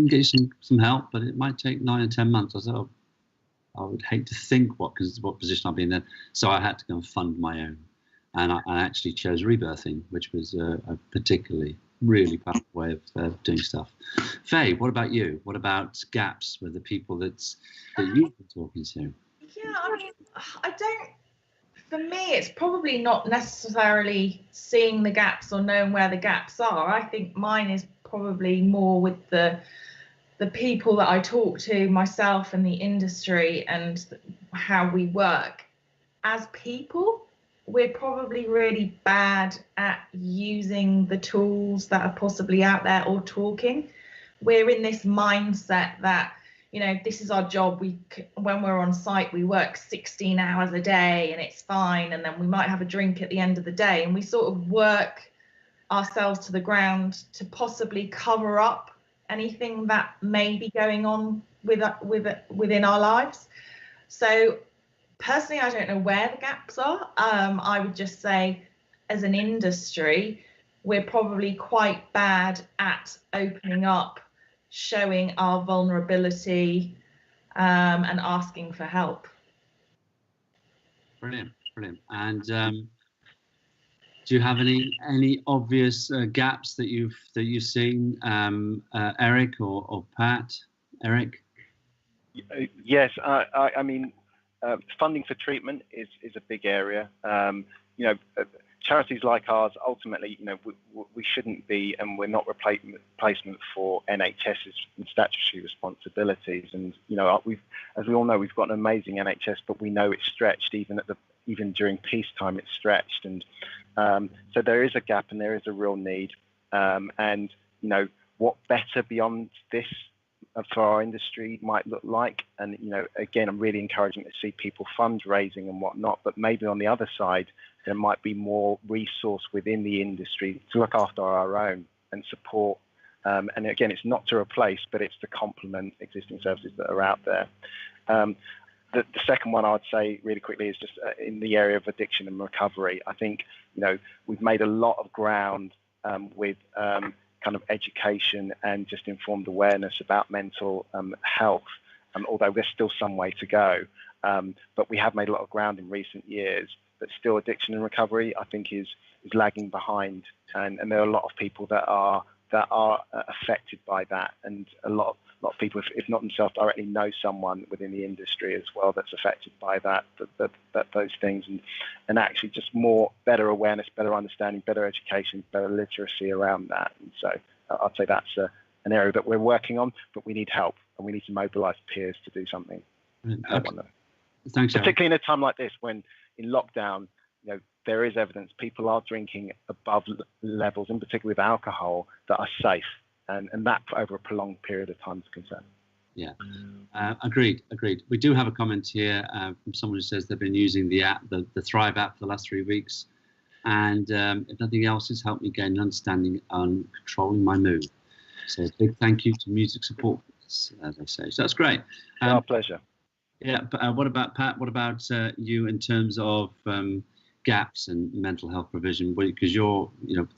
get you some help, but it might take 9 or 10 months. I said, oh, I would hate to think what position I'll be in then. So I had to go and fund my own. And I actually chose rebirthing, which was a particularly really powerful way of doing stuff. Faye, what about you? What about gaps with the people that you've been talking to? Yeah, I mean, for me, it's probably not necessarily seeing the gaps or knowing where the gaps are. I think mine is probably more with the people that I talk to, myself and the industry, and how we work. As people, we're probably really bad at using the tools that are possibly out there or talking. We're in this mindset that, you know, this is our job. When we're on site, we work 16 hours a day and it's fine. And then we might have a drink at the end of the day, and we sort of work ourselves to the ground to possibly cover up anything that may be going on within our lives. So personally, I don't know where the gaps are. I would just say, as an industry, we're probably quite bad at opening up, showing our vulnerability, and asking for help. Brilliant. And do you have any obvious gaps that you've seen, Eric or Pat? Eric? Yes, I mean, funding for treatment is a big area. You know, charities like ours, ultimately, you know, we shouldn't be, and we're not replacement for NHS's statutory responsibilities. And you know, as we all know, we've got an amazing NHS, but we know it's stretched. Even during peacetime, it's stretched, and so there is a gap and there is a real need. And you know, what better beyond this for our industry might look like. And you know, again, I'm really encouraging to see people fundraising and whatnot, but maybe on the other side there might be more resource within the industry to look after our own and support. And again, it's not to replace, but it's to complement existing services that are out there. The second one I'd say really quickly is just in the area of addiction and recovery. I think, you know, we've made a lot of ground with kind of education and just informed awareness about mental health, although there's still some way to go. But we have made a lot of ground in recent years, but still addiction and recovery, I think, is lagging behind. And there are a lot of people that are affected by that, and a lot of people, if not themselves directly, know someone within the industry as well that's affected by those things, and actually just better awareness, better understanding, better education, better literacy around that. And so I'd say that's an area that we're working on, but we need help and we need to mobilise peers to do something. Okay. Thanks, particularly in a time like this, when in lockdown, you know, there is evidence people are drinking above levels, in particular with alcohol, that are safe, and that over a prolonged period of time is a concern. Yeah, agreed. We do have a comment here from someone who says they've been using the app, the Thrive app, for the last 3 weeks. And if nothing else, it's helped me gain an understanding on controlling my mood. So big thank you to music support, as I say. So that's great. Our pleasure. Yeah, but what about Pat? What about you in terms of gaps in mental health provision? Because the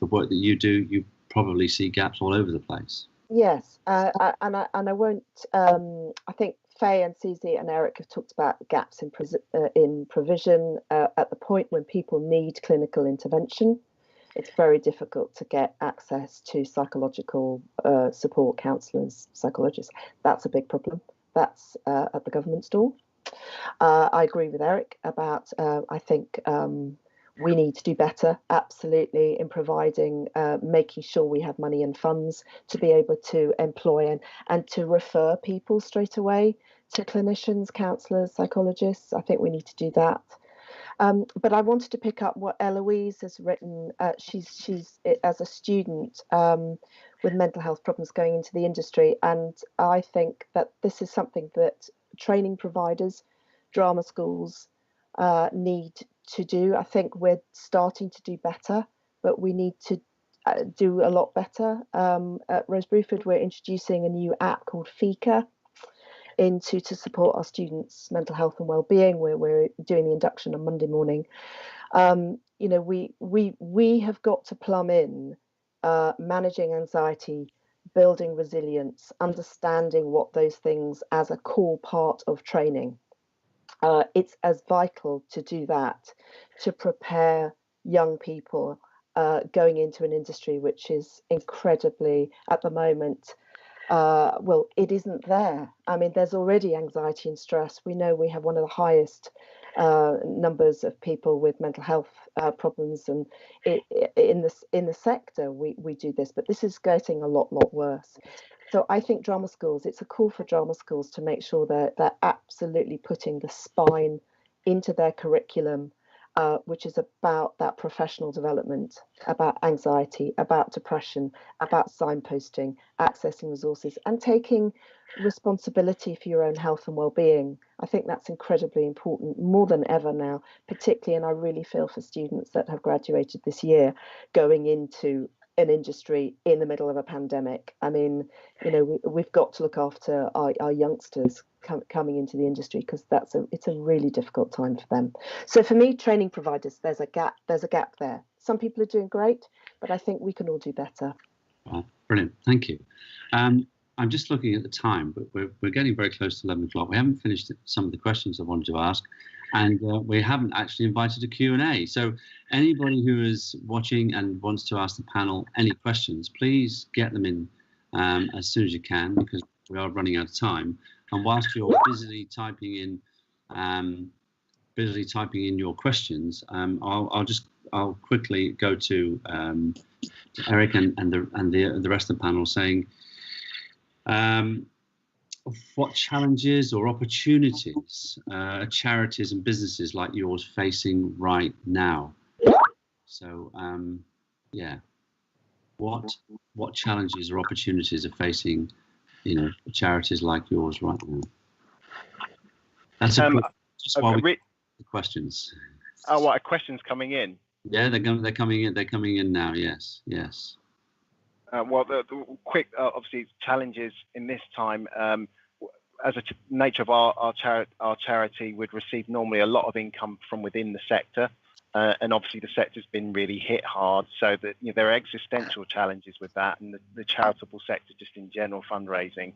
work that you do, you probably see gaps all over the place. Yes, and I won't. I think Faye and Susie and Eric have talked about gaps in provision at the point when people need clinical intervention. It's very difficult to get access to psychological support, counsellors, psychologists. That's a big problem. That's at the government's door. I agree with Eric about, I think we need to do better, absolutely, in providing, making sure we have money and funds to be able to employ and to refer people straight away to clinicians, counsellors, psychologists. I think we need to do that. But I wanted to pick up what Eloise has written. She's as a student with mental health problems going into the industry, and I think that this is something that training providers, drama schools need to do. I think we're starting to do better, but we need to do a lot better. At Rose Bruford, we're introducing a new app called Fika to support our students' mental health and well-being. We're doing the induction on Monday morning. We have got to plumb in managing anxiety, building resilience, understanding what those things as a core part of training. It's as vital to do that, to prepare young people going into an industry which is incredibly, at the moment, it isn't there. I mean, there's already anxiety and stress. We know we have one of the highest numbers of people with mental health problems, and in the sector we do this, but this is getting a lot worse. So I think drama schools, it's a call for drama schools to make sure that they're absolutely putting the spine into their curriculum, which is about that professional development, about anxiety, about depression, about signposting, accessing resources, and taking responsibility for your own health and well-being. I think that's incredibly important, more than ever now, particularly, and I really feel for students that have graduated this year going into an industry in the middle of a pandemic. I mean, we've got to look after our youngsters coming into the industry, because it's a really difficult time for them. So for me, training providers, there's a gap there. Some people are doing great, but I think we can all do better. Well, brilliant, thank you. I'm just looking at the time, but we're getting very close to 11 o'clock. We haven't finished some of the questions I wanted to ask, and we haven't actually invited a Q&A. So anybody who is watching and wants to ask the panel any questions, please get them in as soon as you can, because we are running out of time. And whilst you're busily typing in your questions, I'll quickly go to Eric and the rest of the panel, saying, what challenges or opportunities are charities and businesses like yours facing right now? So what challenges or opportunities are facing charities like yours right now? That's just while we get the questions. Oh, what, are questions coming in? Yeah, they're coming in. They're coming in now. Yes. Well, the quick, obviously, challenges in this time. As a nature of our charity, would receive normally a lot of income from within the sector, and obviously the sector's been really hit hard. So that there are existential challenges with that, and the charitable sector just in general, fundraising.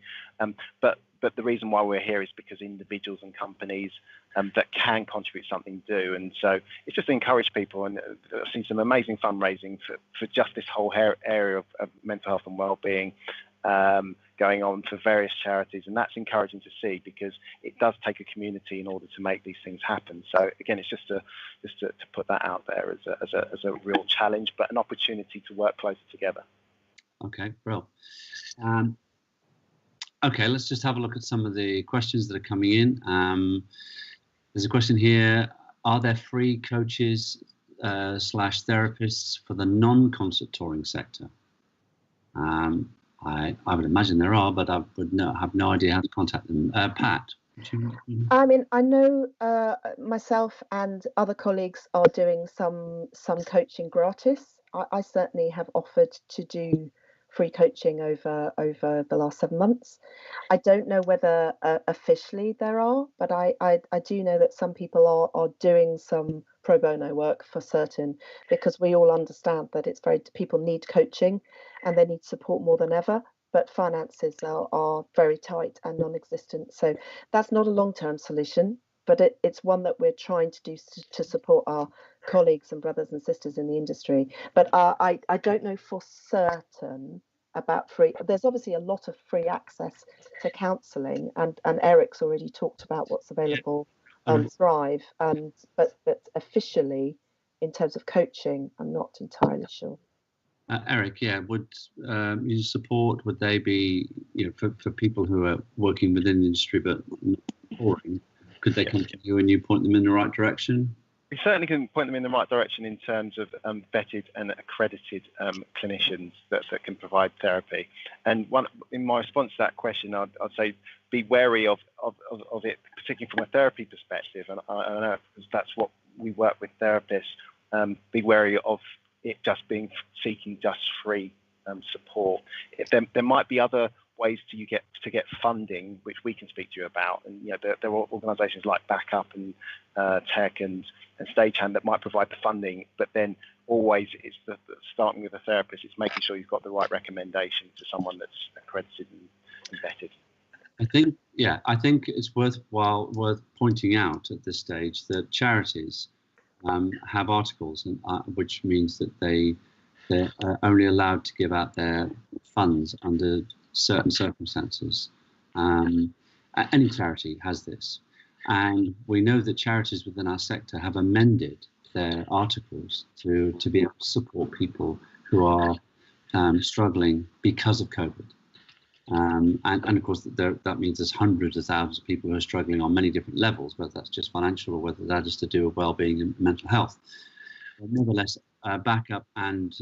But the reason why we're here is because individuals and companies that can contribute something do, and so it's just to encourage people. And I've seen some amazing fundraising for just this whole area of mental health and well-being going on for various charities, and that's encouraging to see, because it does take a community in order to make these things happen. So again, it's just to put that out there as a real challenge, but an opportunity to work closer together. Okay, brilliant. Okay, let's just have a look at some of the questions that are coming in. There's a question here: are there free coaches / therapists for the non-concert touring sector? I would imagine there are, but I would have no idea how to contact them. Pat, I mean, I know myself and other colleagues are doing some coaching gratis. I certainly have offered to do free coaching over the last 7 months. I don't know whether officially there are, but I do know that some people are doing some pro bono work for certain, because we all understand that people need coaching and they need support more than ever. But finances are very tight and non-existent. So that's not a long-term solution, but it's one that we're trying to do to support our colleagues and brothers and sisters in the industry. But I don't know for certain about free. There's obviously a lot of free access to counselling, and Eric's already talked about what's available on Thrive. But officially, in terms of coaching, I'm not entirely sure. Eric, would you support? Would they be, for people who are working within the industry but not touring? Could they come to you and you point them in the right direction? We certainly can point them in the right direction in terms of vetted and accredited clinicians that can provide therapy. And in my response to that question, I'd say be wary of it, particularly from a therapy perspective. And I know because that's what we work with therapists. Be wary of it just seeking just free support. There might be other ways to get funding, which we can speak to you about. And there are organisations like Backup and Tech and Stagehand that might provide the funding. But then always it's the starting with a therapist. It's making sure you've got the right recommendation to someone that's accredited and vetted. I think it's worth pointing out at this stage that charities have articles, which means that they're only allowed to give out their funds under certain circumstances. Any charity has this, and we know that charities within our sector have amended their articles to be able to support people who are struggling because of COVID. And of course, that means there's hundreds of thousands of people who are struggling on many different levels, whether that's just financial or whether that is to do with well-being and mental health. But nevertheless, Backup and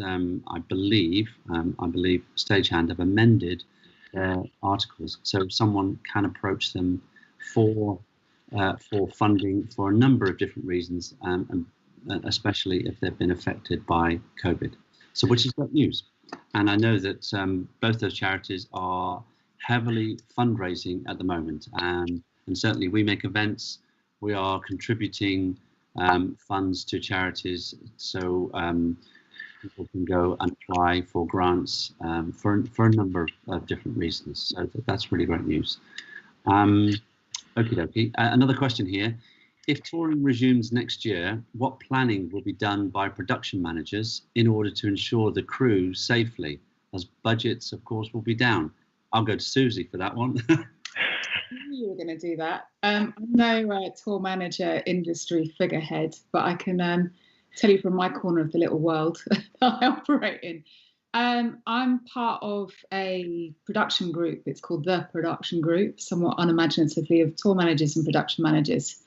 I believe Stagehand have amended their articles, so someone can approach them for funding for a number of different reasons, and especially if they've been affected by COVID. So, which is great news. And I know that both those charities are heavily fundraising at the moment, and certainly we make events. We are contributing funds to charities, so people can go and apply for grants for a number of different reasons. So that's really great news. Okie dokie. Another question here. If touring resumes next year, what planning will be done by production managers in order to ensure the crew safely, as budgets, of course, will be down? I'll go to Susie for that one. I knew you were going to do that. I'm no tour manager industry figurehead, but I can tell you from my corner of the little world that I operate in. I'm part of a production group. It's called The Production Group, somewhat unimaginatively of tour managers and production managers.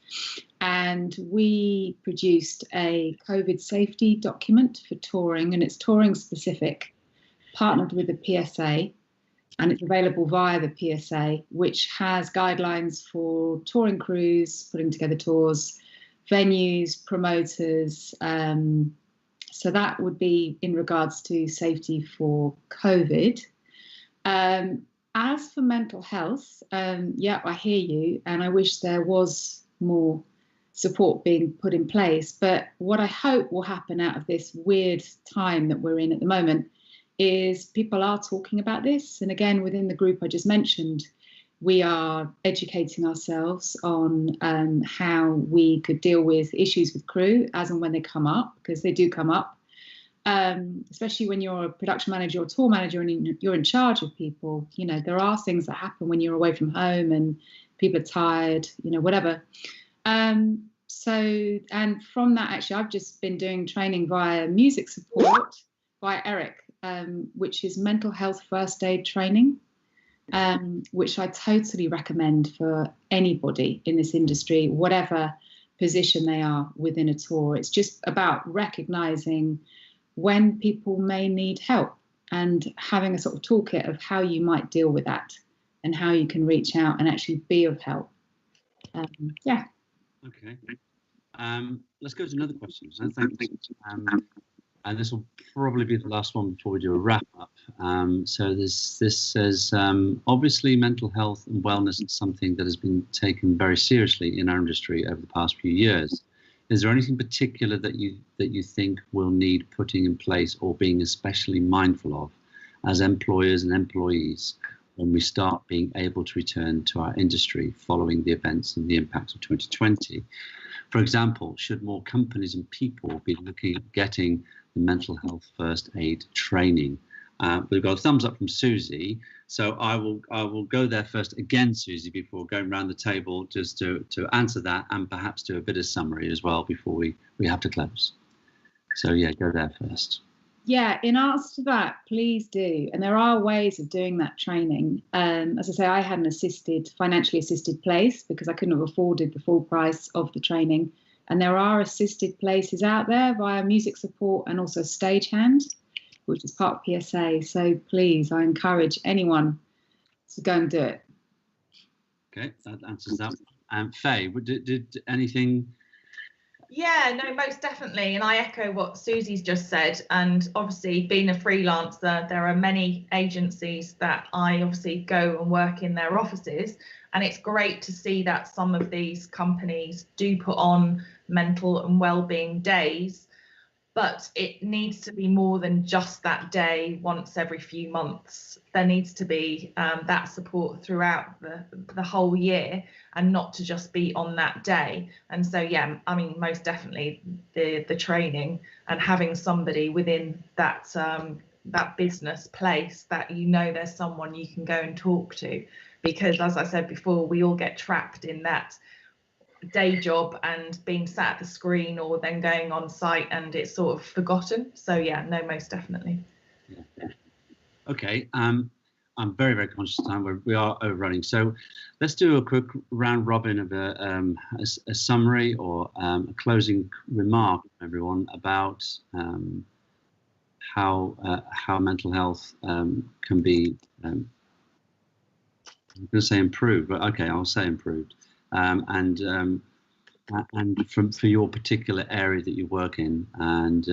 And we produced a COVID safety document for touring, and it's touring specific, partnered with the PSA, and it's available via the PSA, which has guidelines for touring crews, putting together tours, venues, promoters. So that would be in regards to safety for COVID. As for mental health, I hear you, and I wish there was more support being put in place. But what I hope will happen out of this weird time that we're in at the moment is people are talking about this. And again, within the group I just mentioned, we are educating ourselves on how we could deal with issues with crew as and when they come up, because they do come up, especially when you're a production manager or tour manager and you're in charge of people. There are things that happen when you're away from home and people are tired, whatever. And from that, actually, I've just been doing training via music support by Eric, which is mental health first aid training. Which I totally recommend for anybody in this industry, whatever position they are within a tour. It's just about recognizing when people may need help and having a sort of toolkit of how you might deal with that and how you can reach out and actually be of help. Yeah. Okay. Let's go to another question. So thanks. And this will probably be the last one before we do a wrap up. So this says, obviously mental health and wellness is something that has been taken very seriously in our industry over the past few years. Is there anything particular that you think will need putting in place or being especially mindful of as employers and employees when we start being able to return to our industry following the events and the impacts of 2020? For example, should more companies and people be looking at getting the mental health first aid training? We've got a thumbs up from Susie, so I will go there first again, Susie, before going around the table, just to answer that and perhaps do a bit of summary as well before we have to close. So yeah, go there first. Yeah, in answer to that, please do. And there are ways of doing that training. As I say, I had an financially assisted place because I couldn't have afforded the full price of the training. And there are assisted places out there via music support and also Stagehand, which is part of PSA. So please, I encourage anyone to go and do it. Okay, that answers that. Faye, did anything? Yeah, no, most definitely. And I echo what Susie's just said. And obviously, being a freelancer, there are many agencies that I obviously go and work in their offices. And it's great to see that some of these companies do put on mental and wellbeing days. But it needs to be more than just that day once every few months. There needs to be that support throughout the whole year and not to just be on that day. And so, yeah, I mean, most definitely the training and having somebody within that business place that there's someone you can go and talk to. Because as I said before, we all get trapped in that day job and being sat at the screen or then going on site and it's sort of forgotten. So yeah, no, most definitely. Yeah. Okay. I'm very, very conscious of time. We are overrunning. So let's do a quick round robin of a summary or a closing remark, everyone, about how mental health can be, I'm going to say improved, but okay, I'll say improved. And for your particular area that you work in, and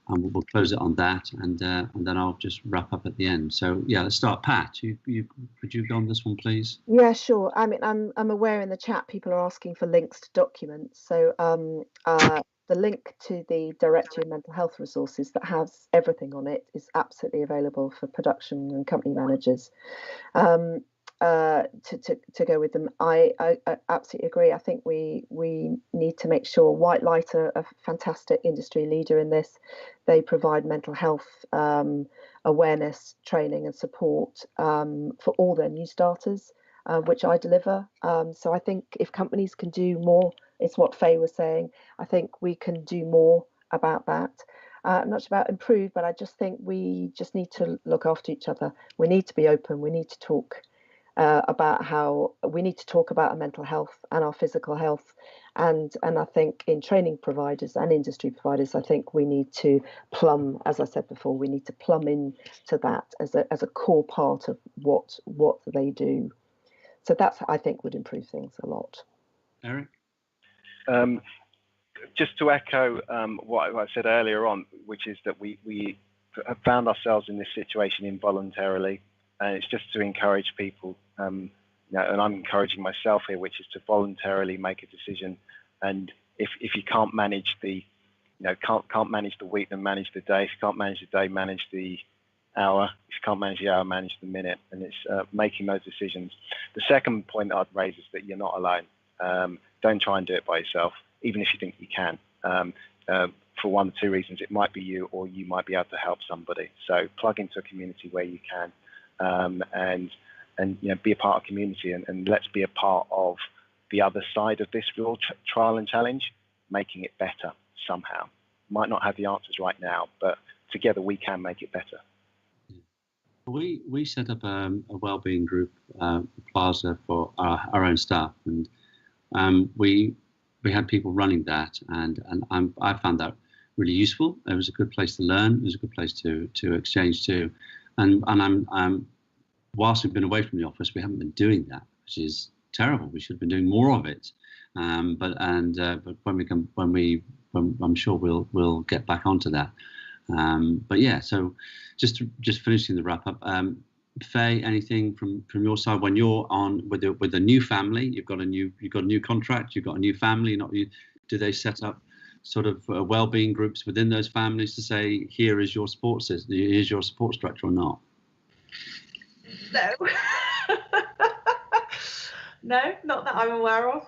we'll close it on that, and then I'll just wrap up at the end. So yeah, let's start. Pat, could you go on this one, please? Yeah, sure. I mean, I'm aware in the chat people are asking for links to documents. So the link to the Directory of Mental Health Resources that has everything on it is absolutely available for production and company managers. To go with them. I absolutely agree. I think we need to make sure White Light are a fantastic industry leader in this. They provide mental health awareness training and support for all their new starters, which I deliver. So I think if companies can do more, it's what Faye was saying. I think we can do more about that. Not about improve, but I just think we just need to look after each other. We need to be open. We need to talk about how we need to talk about our mental health and our physical health, and I think in training providers and industry providers, I think we need to plumb, as I said before, we need to plumb into that as a core part of what they do. So that's, I think, would improve things a lot. Eric? Just to echo what I said earlier on, which is that we have found ourselves in this situation involuntarily. And it's just to encourage people, and I'm encouraging myself here, which is to voluntarily make a decision. And if you can't manage can't manage the week, then manage the day. If you can't manage the day, manage the hour. If you can't manage the hour, manage the minute. And it's making those decisions. The second point that I'd raise is that you're not alone. Don't try and do it by yourself, even if you think you can. For one or two reasons, it might be you, or you might be able to help somebody. So plug into a community where you can. And be a part of community, and let's be a part of the other side of this real trial and challenge, making it better somehow. Might not have the answers right now, but together we can make it better. We set up a wellbeing group, Plaza, for our own staff, and we had people running that, and I found that really useful. It was a good place to learn. It was a good place to exchange too. And I'm whilst we've been away from the office, we haven't been doing that, which is terrible. We should have been doing more of it. But when I'm sure we'll get back onto that. But yeah, so just finishing the wrap up. Faye, anything from your side when you're on with a new family? You've got a new contract. You've got a new family. Do they set up sort of well-being groups within those families to say, here is your support system, here's your support structure, or not? No. No, not that I'm aware of.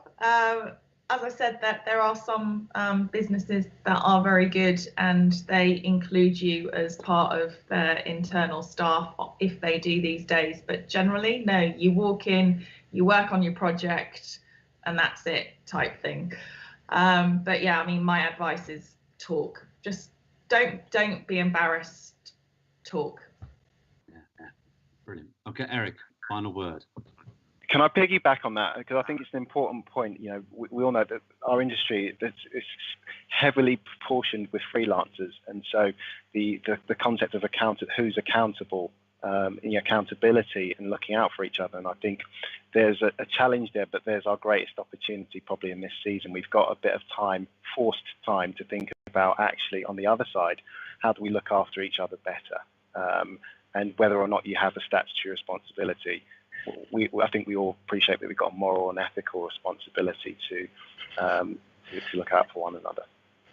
As I said, that there are some businesses that are very good and they include you as part of their internal staff if they do these days. But generally, no, you walk in, you work on your project, and that's it, type thing. But yeah, I mean, my advice is talk. Just don't be embarrassed. Talk. Yeah. Brilliant. Okay, Eric, final word. Can I piggyback on that? Because I think it's an important point. You know, we all know that our industry is heavily proportioned with freelancers, and so the concept of who's accountable, accountability, and looking out for each other. And I think there's a challenge there, but there's our greatest opportunity probably in this season. We've got a bit of time, forced time, to think about actually on the other side, how do we look after each other better, and whether or not you have a statutory responsibility. I think we all appreciate that we've got a moral and ethical responsibility to look out for one another.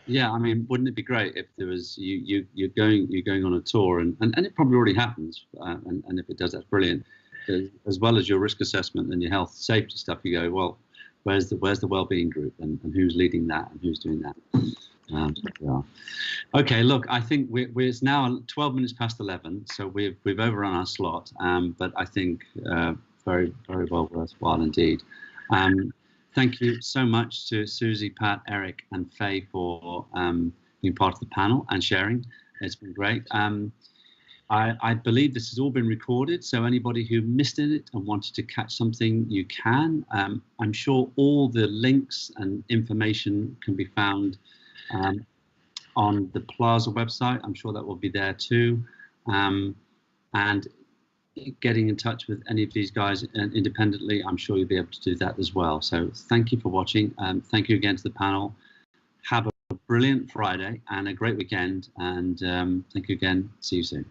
Yeah, I mean, wouldn't it be great if there was you're going on a tour and it probably already happens, and if it does, that's brilliant. As well as your risk assessment and your health safety stuff, you go, well, where's the wellbeing group and who's leading that and who's doing that? Yeah. Okay, look, I think it's now 12 minutes past 11, so we've overrun our slot, but I think very, very well worthwhile indeed. Thank you so much to Susie, Pat, Eric, and Faye for being part of the panel and sharing. It's been great. I believe this has all been recorded, so anybody who missed it and wanted to catch something, you can. I'm sure all the links and information can be found on the Plaza website. I'm sure that will be there too. And getting in touch with any of these guys independently, I'm sure you'll be able to do that as well. So thank you for watching. Thank you again to the panel. Have a brilliant Friday and a great weekend. And thank you again. See you soon.